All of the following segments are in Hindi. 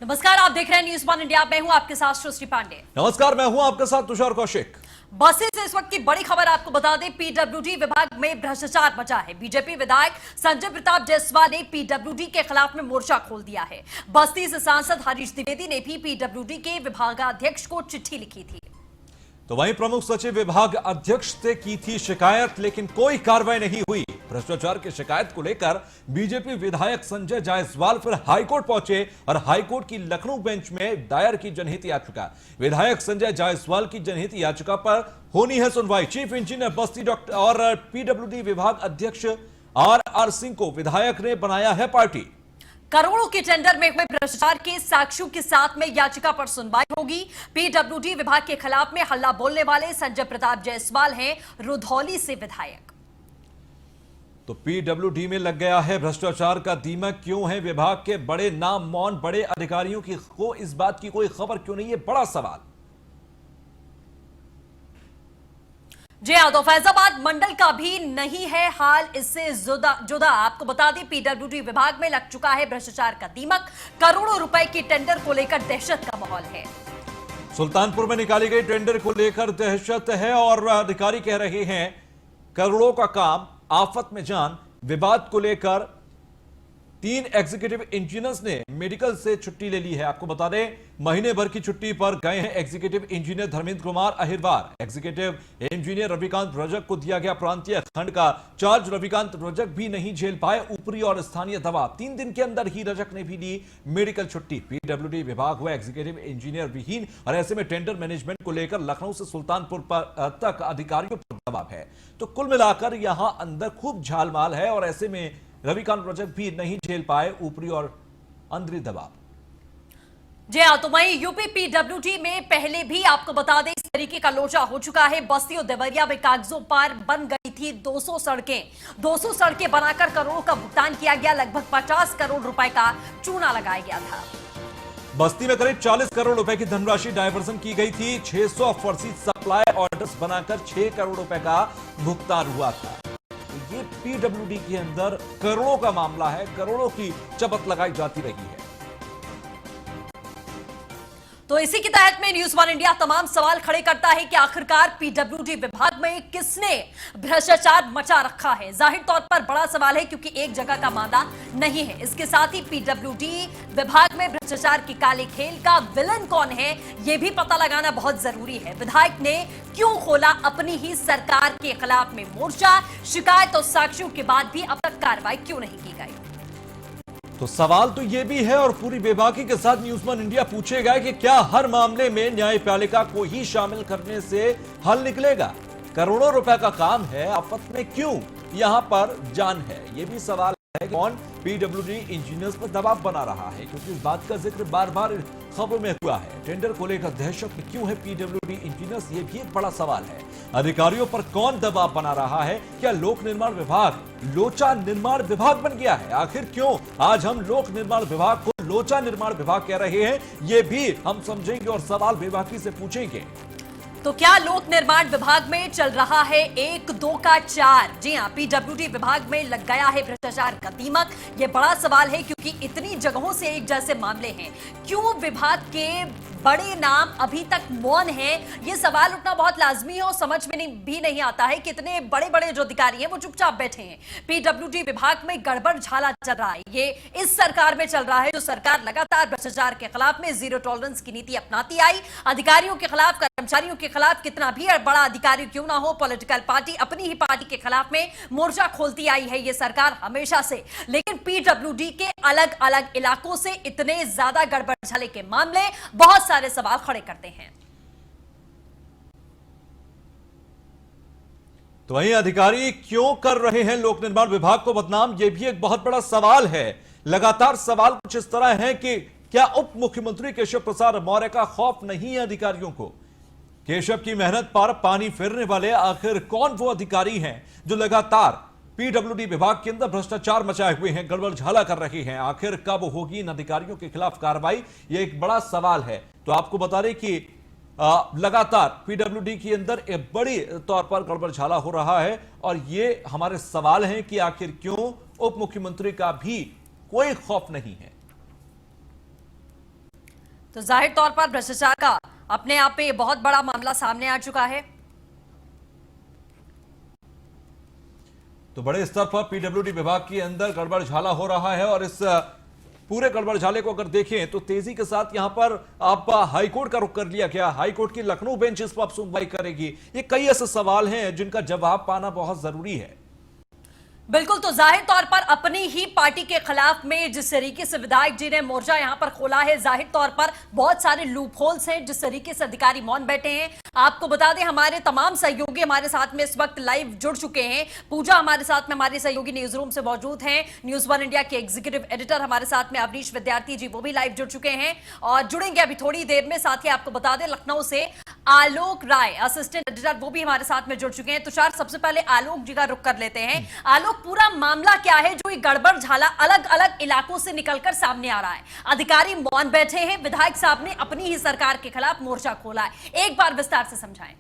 नमस्कार, आप देख रहे हैं न्यूज़ वन इंडिया। मैं हूं आपके साथ सृष्टि पांडे। नमस्कार, मैं हूं आपके साथ तुषार कौशिक। बसें से इस वक्त की बड़ी खबर आपको बता दें, पीडब्ल्यूडी विभाग में भ्रष्टाचार मचा है। बीजेपी विधायक संजय प्रताप जायसवाल ने पीडब्ल्यूडी के खिलाफ में मोर्चा खोल दिया है। बस्ती से सांसद हरीश द्विवेदी ने भी पीडब्ल्यूडी के विभागाध्यक्ष को चिट्ठी लिखी थी। तो वहीं प्रमुख सचिव विभाग अध्यक्ष से की थी शिकायत, लेकिन कोई कार्रवाई नहीं हुई। भ्रष्टाचार की शिकायत को लेकर बीजेपी विधायक संजय जायसवाल फिर हाईकोर्ट पहुंचे और हाईकोर्ट की लखनऊ बेंच में दायर की जनहित याचिका। विधायक संजय जायसवाल की जनहित याचिका पर होनी है सुनवाई। चीफ इंजीनियर बस्ती डॉक्टर और पीडब्ल्यूडी विभाग अध्यक्ष आर सिंह को विधायक ने बनाया है पार्टी। करोड़ों के टेंडर में हुए भ्रष्टाचार के साक्ष्यों के साथ में याचिका पर सुनवाई होगी। पीडब्ल्यूडी विभाग के खिलाफ में हल्ला बोलने वाले संजय प्रताप जायसवाल हैं रुधौली से विधायक। तो पीडब्ल्यूडी में लग गया है भ्रष्टाचार का दीमक। क्यों है विभाग के बड़े नाम मौन, बड़े अधिकारियों की को इस बात की कोई खबर क्यों नहीं है, बड़ा सवाल। जी हाँ, तो फैजाबाद मंडल का भी नहीं है हाल इससे जुदा। आपको बता दें, पीडब्ल्यूडी विभाग में लग चुका है भ्रष्टाचार का दीमक। करोड़ों रुपए की टेंडर को लेकर दहशत का माहौल है। सुल्तानपुर में निकाली गई टेंडर को लेकर दहशत है और अधिकारी कह रहे हैं करोड़ों का काम, आफत में जान। विवाद को लेकर 3 एग्जीक्यूटिव इंजीनियर्स ने मेडिकल से छुट्टी ले ली है। आपको बता दें, महीने भर की छुट्टी पर गए हैं executive engineer Dharmendra Kumar Ahirwar. Executive engineer Ravikant Rajak को दिया गया प्रांतीय खंड का चार्ज। रविकांत रजक भी नहीं झेल पाए ऊपरी और स्थानीय दबाव। 3 दिन के अंदर ही रजक ने भी ली मेडिकल छुट्टी। पीडब्ल्यूडी विभाग हुआ एग्जीक्यूटिव इंजीनियर विहीन और ऐसे में टेंडर मैनेजमेंट को लेकर लखनऊ से सुल्तानपुर तक अधिकारियों पर दबाव है। तो कुल मिलाकर यहां अंदर खूब झालमाल है और ऐसे में रविकांत रजक भी नहीं झेल पाए ऊपरी और अंदरी दबाव। जी हाँ, तो वहीं यूपी पीडब्ल्यूडी में पहले भी आपको बता दें इस तरीके का लोचा हो चुका है। बस्ती और देवरिया में कागजों पर बन गई थी 200 सड़कें। 200 सड़कें बनाकर करोड़ों का भुगतान किया गया। लगभग 50 करोड़ रुपए का चूना लगाया गया था। बस्ती में करीब 40 करोड़ रुपए की धनराशि डायवर्सन की गई थी। 600 फर्जी सप्लाई ऑर्डर्स बनाकर 6 करोड़ रुपए का भुगतान हुआ था। ये पीडब्ल्यूडी के अंदर करोड़ों का मामला है, करोड़ों की चपत लगाई जाती रही है। तो इसी के तहत में न्यूज़ वन इंडिया तमाम सवाल खड़े करता है कि आखिरकार पीडब्ल्यूडी विभाग में किसने भ्रष्टाचार मचा रखा है। जाहिर तौर पर बड़ा सवाल है क्योंकि एक जगह का मामला नहीं है। इसके साथ ही पीडब्ल्यूडी विभाग में भ्रष्टाचार की काले खेल का विलन कौन है, यह भी पता लगाना बहुत जरूरी है। विधायक ने क्यों खोला अपनी ही सरकार के खिलाफ में मोर्चा? शिकायत और साक्ष्यों के बाद भी अब तक कार्रवाई क्यों नहीं की गई? तो सवाल तो यह भी है और पूरी बेबाकी के साथ न्यूज़ वन इंडिया पूछेगा कि क्या हर मामले में न्यायपालिका को ही शामिल करने से हल निकलेगा? करोड़ों रुपए का काम है, आफत में क्यों यहां पर जान है? यह भी सवाल है कि कौन पीडब्ल्यूडी इंजीनियर्स पर दबाव बना रहा है, क्योंकि इस बात का जिक्र बार बार खबरों में हुआ है। टेंडर को लेकर दहशत में क्यों है पीडब्ल्यूडी इंजीनियर्स, ये भी एक बड़ा सवाल है। अधिकारियों पर कौन दबाव बना रहा है? क्या लोक निर्माण विभाग लोचा निर्माण विभाग बन गया है? आखिर क्यों आज हम लोक निर्माण विभाग को लोचा निर्माण विभाग कह रहे हैं, ये भी हम समझेंगे और सवाल बेबाकी से पूछेंगे। तो क्या लोक निर्माण विभाग में चल रहा है 1 2 का 4? जी हां, पीडब्ल्यूडी विभाग में लग गया है भ्रष्टाचार का दीमक। यह बड़ा सवाल है क्योंकि इतनी जगहों से एक जैसे मामले हैं। क्यों विभाग के बड़े नाम अभी तक मौन हैं? यह सवाल उठना बहुत लाजमी है और समझ में भी नहीं आता है कि इतने बड़े बड़े जो अधिकारी हैं वो चुपचाप बैठे हैं। पीडब्ल्यूडी विभाग में गड़बड़ झाला चल रहा है। ये इस सरकार में चल रहा है जो सरकार लगातार भ्रष्टाचार के खिलाफ में जीरो टॉलरेंस की नीति अपनाती आई। अधिकारियों के खिलाफ, कर्मचारियों के खिलाफ, कितना भी बड़ा अधिकारी क्यों ना हो, पॉलिटिकल पार्टी अपनी ही पार्टी के खिलाफ में मोर्चा खोलती आई है ये सरकार हमेशा से। लेकिन पीडब्ल्यूडी के अलग अलग इलाकों से इतने ज्यादा गड़बड़ झाले के मामले बहुत सारे सवाल खड़े करते हैं। तो वहीं अधिकारी क्यों कर रहे हैं लोक निर्माण विभाग को बदनाम, यह भी एक बहुत बड़ा सवाल है। लगातार सवाल कुछ इस तरह है कि क्या उप मुख्यमंत्री केशव प्रसाद मौर्य का खौफ नहीं है अधिकारियों को? केशव की मेहनत पर पानी फेरने वाले आखिर कौन वो अधिकारी हैं जो लगातार पीडब्ल्यूडी विभाग के अंदर भ्रष्टाचार मचाए हुए हैं, गड़बड़ झाला कर रहे हैं? आखिर कब होगी इन अधिकारियों के खिलाफ कार्रवाई, यह एक बड़ा सवाल है। तो आपको बता दें कि लगातार पीडब्ल्यूडी के अंदर एक बड़ी तौर पर गड़बड़ झाला हो रहा है और ये हमारे सवाल हैं कि आखिर क्यों उप मुख्यमंत्री का भी कोई खौफ नहीं है। तो जाहिर तौर पर भ्रष्टाचार का अपने आप में ये बहुत बड़ा मामला सामने आ चुका है। तो बड़े स्तर पर पीडब्ल्यूडी विभाग के अंदर गड़बड़झाला हो रहा है और इस पूरे गड़बड़झाले को अगर देखें तो तेजी के साथ यहां पर आप हाईकोर्ट का रुख कर लिया गया। हाईकोर्ट की लखनऊ बेंच इस पर अब सुनवाई करेगी। ये कई ऐसे सवाल हैं जिनका जवाब पाना बहुत जरूरी है। बिल्कुल, तो जाहिर तौर पर अपनी ही पार्टी के खिलाफ में जिस तरीके से विधायक जी ने मोर्चा यहां पर खोला है, जाहिर तौर पर बहुत सारे लूप होल्स हैं, जिस तरीके से अधिकारी मौन बैठे हैं। आपको बता दें, हमारे तमाम सहयोगी हमारे साथ में इस वक्त लाइव जुड़ चुके हैं। पूजा हमारे साथ में, हमारे सहयोगी न्यूज रूम से मौजूद हैं। न्यूज वन इंडिया के एग्जीक्यूटिव एडिटर हमारे साथ में अवनीश विद्यार्थी जी, वो भी लाइव जुड़ चुके हैं और जुड़ेंगे अभी थोड़ी देर में। साथ ही आपको बता दें, लखनऊ से आलोक राय असिस्टेंट एडिटर, वो भी हमारे साथ में जुड़ चुके हैं। तुषार, सबसे पहले आलोक जी का रुख कर लेते हैं। आलोक, पूरा मामला क्या है जो ये गड़बड़झाला अलग अलग इलाकों से निकलकर सामने आ रहा है? अधिकारी मौन बैठे हैं, विधायक साहब ने अपनी ही सरकार के खिलाफ मोर्चा खोला है, एक बार विस्तार से समझाएं।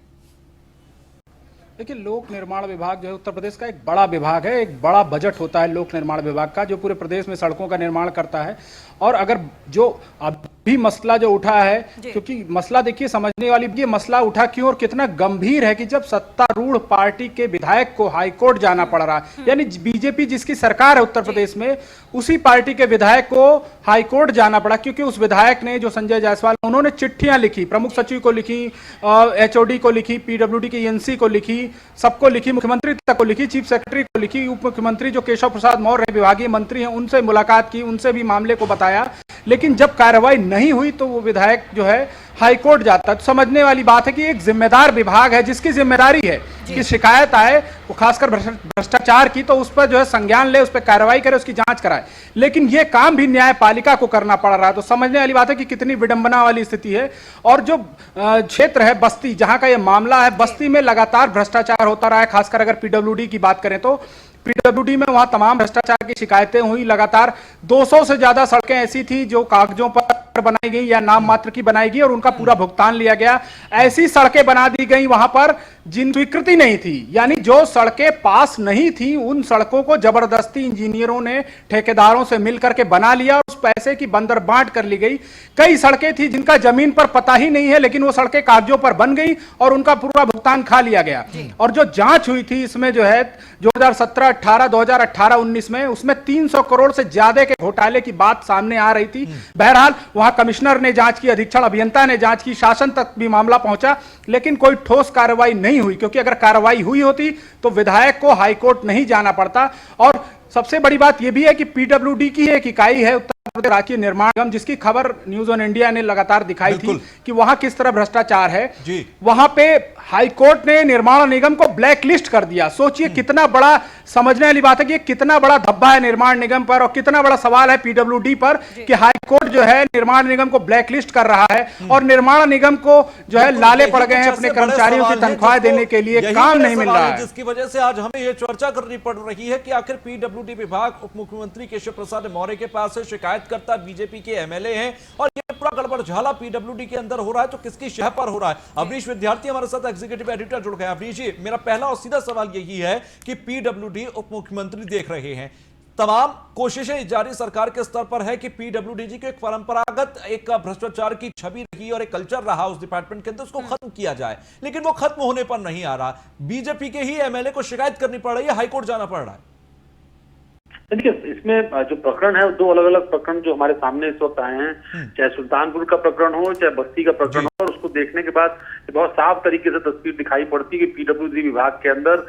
देखिए, लोक निर्माण विभाग जो है उत्तर प्रदेश का एक बड़ा विभाग है। एक बड़ा बजट होता है लोक निर्माण विभाग का, जो पूरे प्रदेश में सड़कों का निर्माण करता है। और अगर जो अभी मसला जो उठा है, क्योंकि मसला देखिए समझने वाली, ये मसला उठा क्यों और कितना गंभीर है कि जब सत्तारूढ़ पार्टी के विधायक को हाईकोर्ट जाना पड़ रहा है, यानी बीजेपी जिसकी सरकार है उत्तर प्रदेश में, उसी पार्टी के विधायक को हाईकोर्ट जाना पड़ा, क्योंकि उस विधायक ने, जो संजय जायसवाल, उन्होंने चिट्ठियां लिखी, प्रमुख सचिव को लिखी, एचओडी को लिखी, पीडब्ल्यूडी की एनसी को लिखी, सबको लिखी, मुख्यमंत्री तक को लिखी, चीफ सेक्रेटरी को लिखी, उप मुख्यमंत्री जो केशव प्रसाद मौर्य विभागीय मंत्री हैं उनसे मुलाकात की, उनसे भी मामले को बताया। लेकिन जब कार्रवाई नहीं हुई तो वो विधायक जो है हाईकोर्ट जाता। तो समझने वाली बात है कि एक जिम्मेदार विभाग है जिसकी जिम्मेदारी है कि शिकायत आए, वो खासकर भ्रष्टाचार की, तो उस पर जो है संज्ञान ले, उस पर कार्रवाई करे, उसकी जांच कराए। लेकिन ये काम भी न्यायपालिका को करना पड़ रहा है। तो समझने वाली बात है कि कितनी विडंबना वाली स्थिति है। और जो क्षेत्र है बस्ती, जहां का ये मामला है, बस्ती में लगातार भ्रष्टाचार होता रहा है। खासकर अगर पीडब्ल्यूडी की बात करें तो पीडब्ल्यूडी में वहां तमाम भ्रष्टाचार की शिकायतें हुई। लगातार 200 से ज्यादा सड़कें ऐसी थी जो कागजों पर बनाई गई या नाम मात्र की बनाई गई और उनका पूरा भुगतान लिया गया। ऐसी सड़कें बना दी गई वहां पर जिन स्वीकृति नहीं थी, यानी जो सड़कें पास नहीं थी उन सड़कों को जबरदस्ती इंजीनियरों ने ठेकेदारों से मिलकर के बना लिया और उस पैसे की बंदरबांट कर ली गई। कई सड़कें थी जिनका जमीन पर पता ही नहीं है, लेकिन वो सड़कें कागजों पर बन गई और उनका पूरा भुगतान खा लिया गया। और जो जांच हुई थी इसमें जो है 2017-18, 2018-19 में, उसमें 300 करोड़ से ज्यादा के घोटाले की बात सामने आ रही थी। बहरहाल वहां कमिश्नर ने जांच की, अधीक्षण अभियंता ने जांच की, शासन तक भी मामला पहुंचा, लेकिन कोई ठोस कार्रवाई नहीं हुई। क्योंकि अगर कार्रवाई हुई होती तो विधायक को हाईकोर्ट नहीं जाना पड़ता। और सबसे बड़ी बात यह भी है कि पीडब्ल्यूडी की एक इकाई है उत्तर प्रदेश राज्य निर्माण निगम, जिसकी खबर न्यूज ऑन इंडिया ने लगातार दिखाई थी कि वहां किस तरह भ्रष्टाचार है। वहां पे हाईकोर्ट ने निर्माण निगम को ब्लैक लिस्ट कर दिया। सोचिए कितना बड़ा, समझने वाली बात है कि कितना बड़ा धब्बा है निर्माण निगम पर और कितना बड़ा सवाल है पीडब्ल्यूडी पर कि हाईकोर्ट जो है निर्माण निगम को ब्लैक लिस्ट कर रहा है और निर्माण निगम को जो है लाले पड़ गए हैं अपने कर्मचारियों की तनख्वाह देने के लिए, काम नहीं मिल रहा है। जिसकी वजह से आज हमें यह चर्चा करनी पड़ रही है कि आखिर पीडब्ल्यूडी विभाग उप मुख्यमंत्री केशव प्रसाद मौर्य के पास से शिकायतकर्ता बीजेपी के एमएलए हैं और ये पूरा गड़बड़झाला पीडब्ल्यूडी के अंदर हो रहा है, तो किसकी शह पर हो रहा है? अवनीश विद्यार्थी हमारे साथ एग्जीक्यूटिव एडिटर जुड़ गए। अवनीश जी, मेरा पहला और सीधा सवाल यही है कि पीडब्ल्यूडी उप मुख्यमंत्री देख रहे हैं, तमाम कोशिशें जारी सरकार के स्तर पर है कि पीडब्ल्यूडी जी की एक परंपरागत एक भ्रष्टाचार की छवि रही और एक कल्चर रहा उस डिपार्टमेंट के अंदर, उसको खत्म किया जाए, लेकिन वो खत्म होने पर नहीं आ रहा। बीजेपी के ही एमएलए को शिकायत करनी पड़ रही है, हाईकोर्ट जाना पड़ रहा है। देखिए, इसमें जो प्रकरण है, दो अलग अलग प्रकरण जो हमारे सामने इस वक्त आए हैं, चाहे सुल्तानपुर का प्रकरण हो चाहे बस्ती का प्रकरण हो, और उसको देखने के बाद बहुत साफ तरीके से तस्वीर दिखाई पड़ती है कि पीडब्ल्यूडी विभाग के अंदर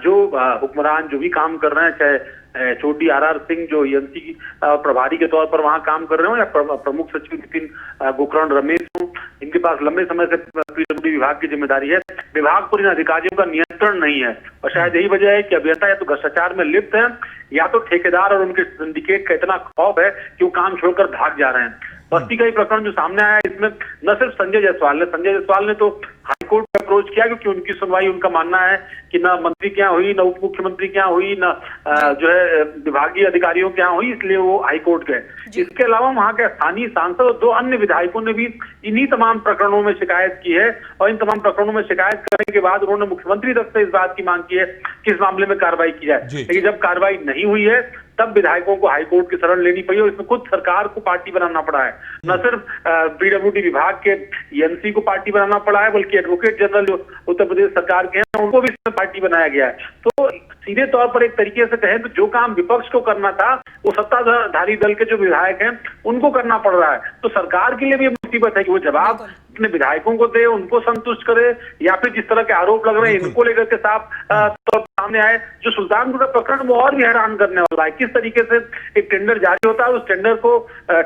जो हुक्मरान जो भी काम कर रहे हैं, चाहे छोटी आर सिंह जो एएनसी प्रभारी के तौर पर वहां काम कर रहे हो या प्रमुख सचिव नितिन गोकर्ण रमेश हो, इनके पास लंबे समय से पीडब्ल्यूडी विभाग की जिम्मेदारी है। विभाग पर इन अधिकारियों का नियंत्रण नहीं है और शायद यही वजह है कि अभियंता या तो भ्रष्टाचार में लिप्त है या तो ठेकेदार और उनके सिंडिकेट का इतना खौफ है कि वो काम छोड़कर भाग जा रहे हैं। बस्ती का ही प्रकरण जो सामने आया, इसमें न सिर्फ संजय जायसवाल ने तो हाईकोर्ट में अप्रोच किया, क्योंकि उनकी सुनवाई, उनका मानना है कि न मंत्री क्या हुई, न उप मुख्यमंत्री क्या हुई, न जो है विभागीय अधिकारियों क्या हुई, इसलिए वो हाईकोर्ट गए। इसके अलावा वहां के स्थानीय सांसद और दो अन्य विधायकों ने भी इन्हीं तमाम प्रकरणों में शिकायत की है और इन तमाम प्रकरणों में शिकायत करने के बाद उन्होंने मुख्यमंत्री तक से इस बात की मांग की है कि इस मामले में कार्रवाई की जाए। लेकिन जब कार्रवाई नहीं हुई है तब विधायकों को हाईकोर्ट की शरण लेनी पड़ी और इसमें खुद सरकार को पार्टी बनाना पड़ा है। न सिर्फ पीडब्ल्यूडी विभाग के एमसी को पार्टी बनाना पड़ा है, बल्कि एडवोकेट जनरल जो उत्तर प्रदेश सरकार के हैं उनको भी इसमें पार्टी बनाया गया है। तो सीधे तौर पर एक तरीके से कहें तो जो काम विपक्ष को करना था वो सत्ताधारी दल के जो विधायक हैं उनको करना पड़ रहा है। तो सरकार के लिए भी मुसीबत है कि वो जवाब अपने विधायकों को दे, उनको संतुष्ट करे, या फिर जिस तरह के आरोप लग रहे हैं इनको लेकर के साफ तौर सामने आए। जो सुल्तानपुर का प्रकरण वो और भी हैरान करने वाला है। किस तरीके से एक टेंडर जारी होता है, उस टेंडर को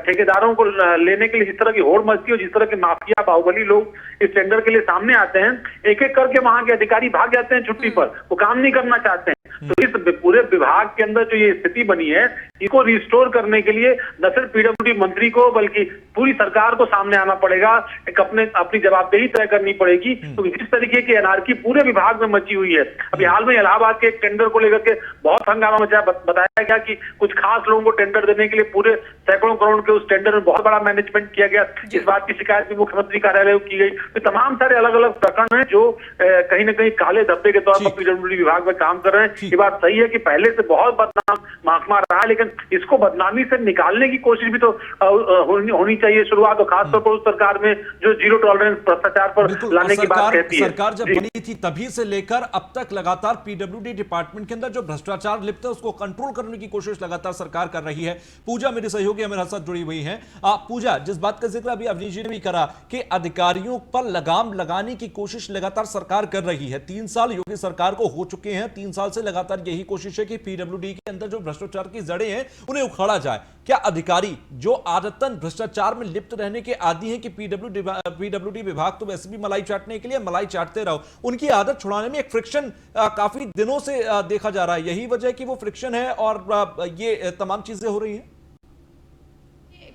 ठेकेदारों को लेने के लिए जिस तरह की होड़ मचती है, जिस तरह के माफिया बाहुबली लोग इस टेंडर के लिए सामने आते हैं, एक एक करके वहां के अधिकारी भाग जाते हैं छुट्टी पर, वो काम नहीं करना चाहते हैं। तो इस पूरे विभाग के अंदर जो ये स्थिति बनी है, इसको रिस्टोर करने के लिए न सिर्फ पीडब्ल्यूडी मंत्री को बल्कि पूरी सरकार को सामने आना पड़ेगा, एक अपनी जवाबदेही तय करनी पड़ेगी। तो इस तरीके की अनार्की पूरे विभाग में मची हुई है। अभी हाल में इलाहाबाद के एक टेंडर को लेकर के बहुत हंगामा मचा, बताया गया कि कुछ खास लोगों को टेंडर देने के लिए पूरे सैकड़ों करोड़ के उस टेंडर में बहुत बड़ा मैनेजमेंट किया गया। इस बात की शिकायत भी मुख्यमंत्री कार्यालय को की गई। तो तमाम सारे अलग अलग प्रकरण हैं जो कहीं ना कहीं काले धब्बे के तौर पर पीडब्ल्यूडी विभाग में काम कर रहे हैं। ये बात सही है कि पहले से बहुत बदनाम महकमा रहा है, लेकिन इसको बदनामी से निकालने की कोशिश भी तो होनी चाहिए। शुरुआत तो खासतौर पर उस सरकार में जो जीरो टॉलरेंस भ्रष्टाचार पर लाने की बात कहती है। सरकार जब बनी थी तभी से लेकर अब तक लगातार पीडब्ल्यूडी डिपार्टमेंट के अंदर जो भ्रष्टाचार लिप्त है उसको कंट्रोल करने की कोशिश लगातार सरकार कर रही है। पूजा मेरी सहयोगी मेरे साथ जुड़ी हुई है। पूजा, जिस बात का जिक्र अभी अवनीश जी ने भी करा कि अधिकारियों पर लगाम लगाने की कोशिश लगातार सरकार कर रही है। 3 साल योगी सरकार को हो चुके हैं, 3 साल से लगातार यही कोशिश है कि पीडब्ल्यूडी के अंदर जो भ्रष्टाचार की जड़ें हैं उन्हें उखाड़ा जाए। क्या अधिकारी जो आदतन भ्रष्टाचार में लिप्त रहने के आदी हैं कि पीडब्ल्यूडी विभाग तो वैसे भी मलाई चाटने के लिए मलाई चाटते रहो, उनकी आदत छुड़ाने में एक फ्रिक्शन काफी दिनों से देखा जा रहा है, यही वजह है कि वो फ्रिक्शन है और ये तमाम चीजें हो रही हैं?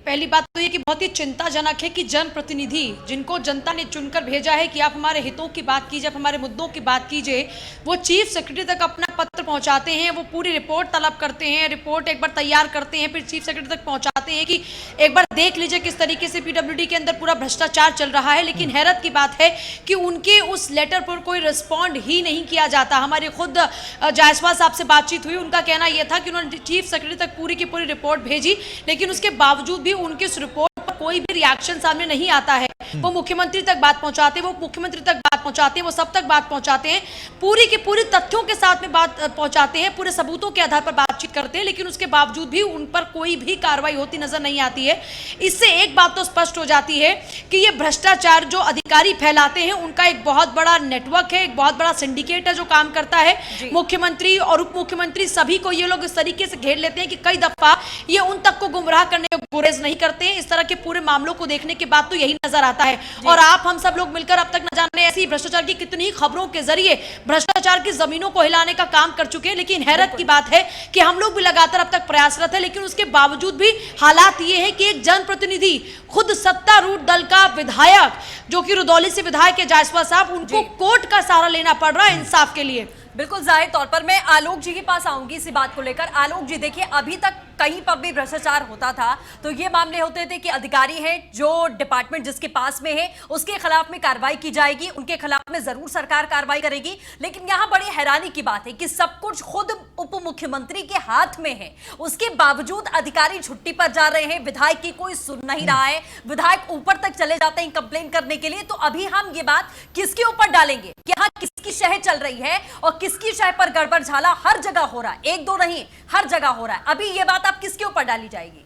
पहली बात तो ये कि बहुत ही चिंताजनक है कि जनप्रतिनिधि जिनको जनता ने चुनकर भेजा है कि आप हमारे हितों की बात कीजिए, आप हमारे मुद्दों की बात कीजिए, वो चीफ सेक्रेटरी तक अपना पत्र पहुंचाते हैं, वो पूरी रिपोर्ट तलब करते हैं, रिपोर्ट एक बार तैयार करते हैं, फिर चीफ सेक्रेटरी तक पहुंचाते हैं कि एक बार देख लीजिए किस तरीके से पीडब्ल्यूडी के अंदर पूरा भ्रष्टाचार चल रहा है। लेकिन हैरत की बात है कि उनके उस लेटर पर कोई रिस्पॉन्ड ही नहीं किया जाता। हमारे खुद जायसवाल साहब से बातचीत हुई, उनका कहना यह था कि उन्होंने चीफ सेक्रेटरी तक पूरी की पूरी रिपोर्ट भेजी, लेकिन उसके बावजूद भी उनके उस रिपोर्ट पर कोई भी रिएक्शन सामने नहीं आता है। वो मुख्यमंत्री तक बात पहुंचाते हैं, वो मुख्यमंत्री तक बात पहुंचाते हैं, वो सब तक बात पहुंचाते हैं, पूरी की पूरी तथ्यों के साथ में बात पहुंचाते हैं, पूरे सबूतों के आधार पर बातचीत करते हैं, लेकिन उसके बावजूद भी उन पर कोई भी कार्रवाई होती नजर नहीं आती है। इससे एक बात तो स्पष्ट हो जाती है कि ये भ्रष्टाचार जो अधिकारी फैलाते हैं उनका एक बहुत बड़ा नेटवर्क है, एक बहुत बड़ा सिंडिकेट है जो काम करता है। मुख्यमंत्री और उप मुख्यमंत्री सभी को ये लोग इस तरीके से घेर लेते हैं कि कई दफा ये उन तक को गुमराह करने में गुरेज नहीं करते हैं। इस तरह के पूरे मामलों को देखने के बाद तो यही नजर आता है। और आप हम सब लोग मिलकर अब तक न जाने ऐसी भ्रष्टाचार की कितनी खबरों के जरिए भ्रष्टाचार की जमीनों को हिलाने का काम कर चुके हैं। लेकिन हैरत की बात है कि हम लोग भी लगातार अब तक प्रयासरत है, लेकिन उसके बावजूद भी हालात ये है कि एक जनप्रतिनिधि, खुद सत्तारूढ़ दल का विधायक जो कि रुदौली से विधायक है जायसवाल साहब, उनको कोर्ट का सहारा लेना पड़ रहा है इंसाफ के लिए। बिल्कुल जाहिर तौर पर मैं आलोक जी के पास आऊंगी इसी बात को लेकर। आलोक जी, देखिए अभी तक कहीं पर भी भ्रष्टाचार होता था तो ये मामले होते थे कि अधिकारी हैं जो डिपार्टमेंट जिसके पास में है उसके खिलाफ में कार्रवाई की जाएगी, उनके खिलाफ में जरूर सरकार कार्रवाई करेगी। लेकिन यहाँ बड़ी हैरानी की बात है कि सब कुछ खुद उप मुख्यमंत्री के हाथ में है, उसके बावजूद अधिकारी छुट्टी पर जा रहे हैं, विधायक की कोई सुन नहीं रहा है, विधायक ऊपर तक चले जाते हैं कंप्लेन करने के लिए। तो अभी हम ये बात किसके ऊपर डालेंगे कि यहाँ किसकी शह चल रही है और किसकी शह पर गड़बड़ झाला हर जगह हो रहा है, एक दो नहीं हर जगह हो रहा है। अभी ये बात आप किसके ऊपर डाली जाएगी?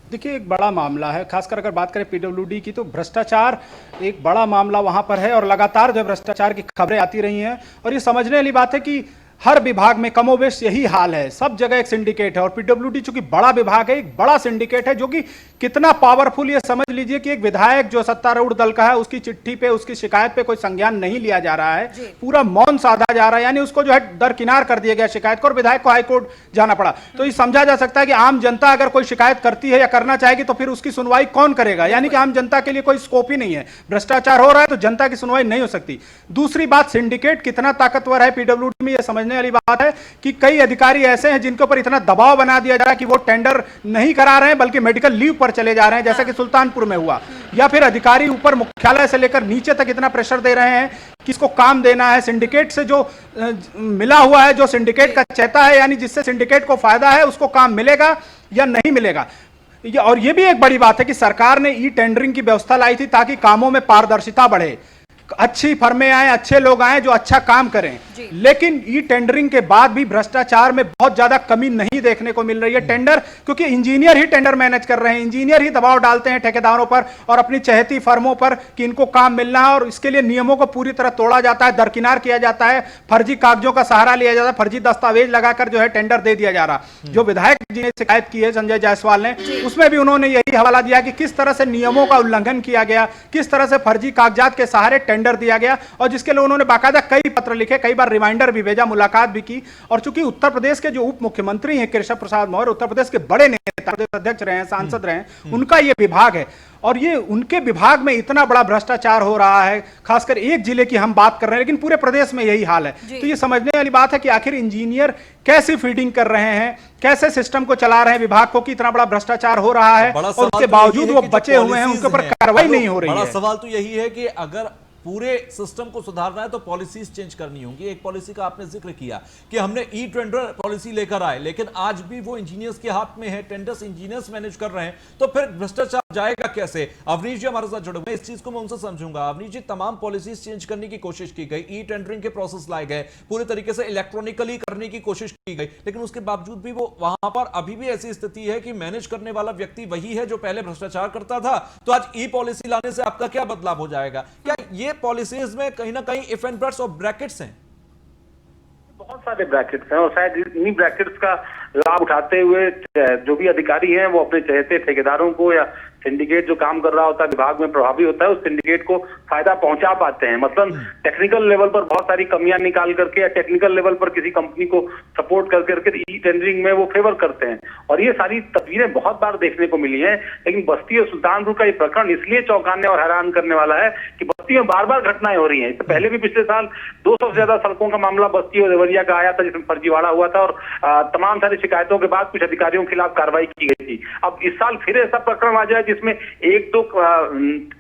देखिए, एक बड़ा मामला है, खासकर अगर बात करें पीडब्ल्यूडी की तो भ्रष्टाचार एक बड़ा मामला वहां पर है और लगातार जो भ्रष्टाचार की खबरें आती रही हैं। और ये समझने वाली बात है कि हर विभाग में कमोबेश यही हाल है, सब जगह एक सिंडिकेट है। और पीडब्ल्यूडी चूंकि बड़ा विभाग है, एक बड़ा सिंडिकेट है जो कि कितना पावरफुल, ये समझ लीजिए कि एक विधायक जो सत्तारूढ़ दल का है उसकी चिट्ठी पे, उसकी शिकायत पे कोई संज्ञान नहीं लिया जा रहा है, पूरा मौन साधा जा रहा है, यानी उसको जो है दरकिनार कर दिया गया शिकायत को, और विधायक को हाईकोर्ट जाना पड़ा। तो ये समझा जा सकता है कि आम जनता अगर कोई शिकायत करती है या करना चाहेगी तो फिर उसकी सुनवाई कौन करेगा, यानी कि आम जनता के लिए कोई स्कोप ही नहीं है। भ्रष्टाचार हो रहा है तो जनता की सुनवाई नहीं हो सकती। दूसरी बात, सिंडिकेट कितना ताकतवर है पीडब्ल्यूडी में, यह समझने वाली बात है कि कई अधिकारी ऐसे हैं जिनके ऊपर इतना दबाव बना दिया जा रहा है कि वो टेंडर नहीं करा रहे हैं बल्कि मेडिकल लीव पर चले जा रहे हैं, जैसा कि सुल्तानपुर में हुआ। या फिर अधिकारी ऊपर मुख्यालय से लेकर नीचे तक इतना प्रेशर दे रहे हैं किसको काम देना है, सिंडिकेट से जो मिला हुआ है, जो सिंडिकेट का चेता है, यानी जिससे सिंडिकेट को फायदा है, उसको काम मिलेगा या नहीं मिलेगा। और ये भी एक बड़ी बात है कि सरकार ने ई टेंडरिंग की व्यवस्था लाई थी ताकि कामों में पारदर्शिता बढ़े, अच्छी फर्में आए, अच्छे लोग आए जो अच्छा काम करें। लेकिन ई टेंडरिंग के बाद भी भ्रष्टाचार में बहुत ज्यादा कमी नहीं देखने को मिल रही है। टेंडर, क्योंकि इंजीनियर ही टेंडर मैनेज कर रहे हैं, इंजीनियर ही दबाव डालते हैं ठेकेदारों पर और अपनी चहेती फर्मों पर कि इनको काम मिलना है, और इसके लिए नियमों को पूरी तरह तोड़ा जाता है, दरकिनार किया जाता है, फर्जी कागजों का सहारा लिया जाता है, फर्जी दस्तावेज लगाकर जो है टेंडर दे दिया जा रहा। जो विधायक जी ने शिकायत की है संजय जायसवाल ने, उसमें भी उन्होंने यही हवाला दिया कि किस तरह से नियमों का उल्लंघन किया गया, किस तरह से फर्जी कागजात के सहारे टेंडर दिया गया, और जिसके लिए उन्होंने बाकायदा कई पत्र लिखे, कई बार रिमाइंडर भी भेजा, मुलाकात भी की। और चूंकि उत्तर प्रदेश के जो उप मुख्यमंत्री हैं केशव प्रसाद मौर्य, उत्तर प्रदेश के बड़े नेता, प्रदेश अध्यक्ष रहे हैं, सांसद रहे हैं, उनका ये विभाग है, और ये उनके विभाग में इतना बड़ा भ्रष्टाचार हो रहा है, खासकर एक जिले की हम बात कर रहे हैं, लेकिन पूरे प्रदेश में यही हाल है। तो ये समझने वाली बात है कि आखिर इंजीनियर कैसे फीडिंग कर रहे हैं, कैसे सिस्टम को चला रहे हैं विभाग को, कि इतना बड़ा भ्रष्टाचार हो रहा है और उसके बावजूद वो बचे हुए हैं, उनके ऊपर कार्रवाई नहीं हो रही है। बड़ा सवाल तो यही है कि अगर पूरे सिस्टम को सुधारना है तो पॉलिसीज चेंज करनी होंगी। एक पॉलिसी का आपने जिक्र किया कि हमने ई टेंडर पॉलिसी लेकर आए, लेकिन आज भी वो इंजीनियर्स के हाथ में है, टेंडर्स इंजीनियर्स मैनेज कर रहे हैं, तो फिर भ्रष्टाचार जाएगा कैसे? अवनीश जी हमारे साथ जुड़े हुए, इस चीज को मैं उनसे समझूंगा। अवनीश जी, तमाम पॉलिसीज चेंज करने की कोशिश की गई, ई टेंडरिंग के प्रोसेस लाए गए, पूरे तरीके से इलेक्ट्रॉनिकली करने की कोशिश की गई, लेकिन उसके बावजूद भी वो वहां पर अभी भी ऐसी स्थिति है कि मैनेज करने वाला व्यक्ति वही है जो पहले भ्रष्टाचार करता था। तो आज ई पॉलिसी लाने से आपका क्या बदलाव हो जाएगा? क्या ये पॉलिसीज में कहीं ना कहीं इफ एंड बट्स और ब्रैकेट्स हैं? बहुत सारे ब्रैकेट्स हैं, और शायद इन्हीं ब्रैकेट्स का लाभ उठाते हुए जो भी अधिकारी हैं वो अपने चहेते ठेकेदारों को या सिंडिकेट जो काम कर रहा होता है विभाग में प्रभावी होता है, उस सिंडिकेट को फायदा पहुंचा पाते हैं। मतलब टेक्निकल लेवल पर बहुत सारी कमियां निकाल करके या टेक्निकल लेवल पर किसी कंपनी को सपोर्ट कर करके ई टेंडरिंग में वो फेवर करते हैं, और ये सारी तस्वीरें बहुत बार देखने को मिली हैं। लेकिन बस्ती और सुल्तानपुर का ये प्रकरण इसलिए चौंकाने और हैरान करने वाला है कि बस्ती में बार बार घटनाएं हो रही हैं। इससे पहले भी पिछले साल 200 से ज्यादा सड़कों का मामला बस्ती और देवरिया का आया था, जिसमें फर्जीवाड़ा हुआ था, और तमाम सारी शिकायतों के बाद कुछ अधिकारियों के खिलाफ कार्रवाई की गई थी। अब इस साल फिर ऐसा प्रकरण आ जाए जिसमें एक दो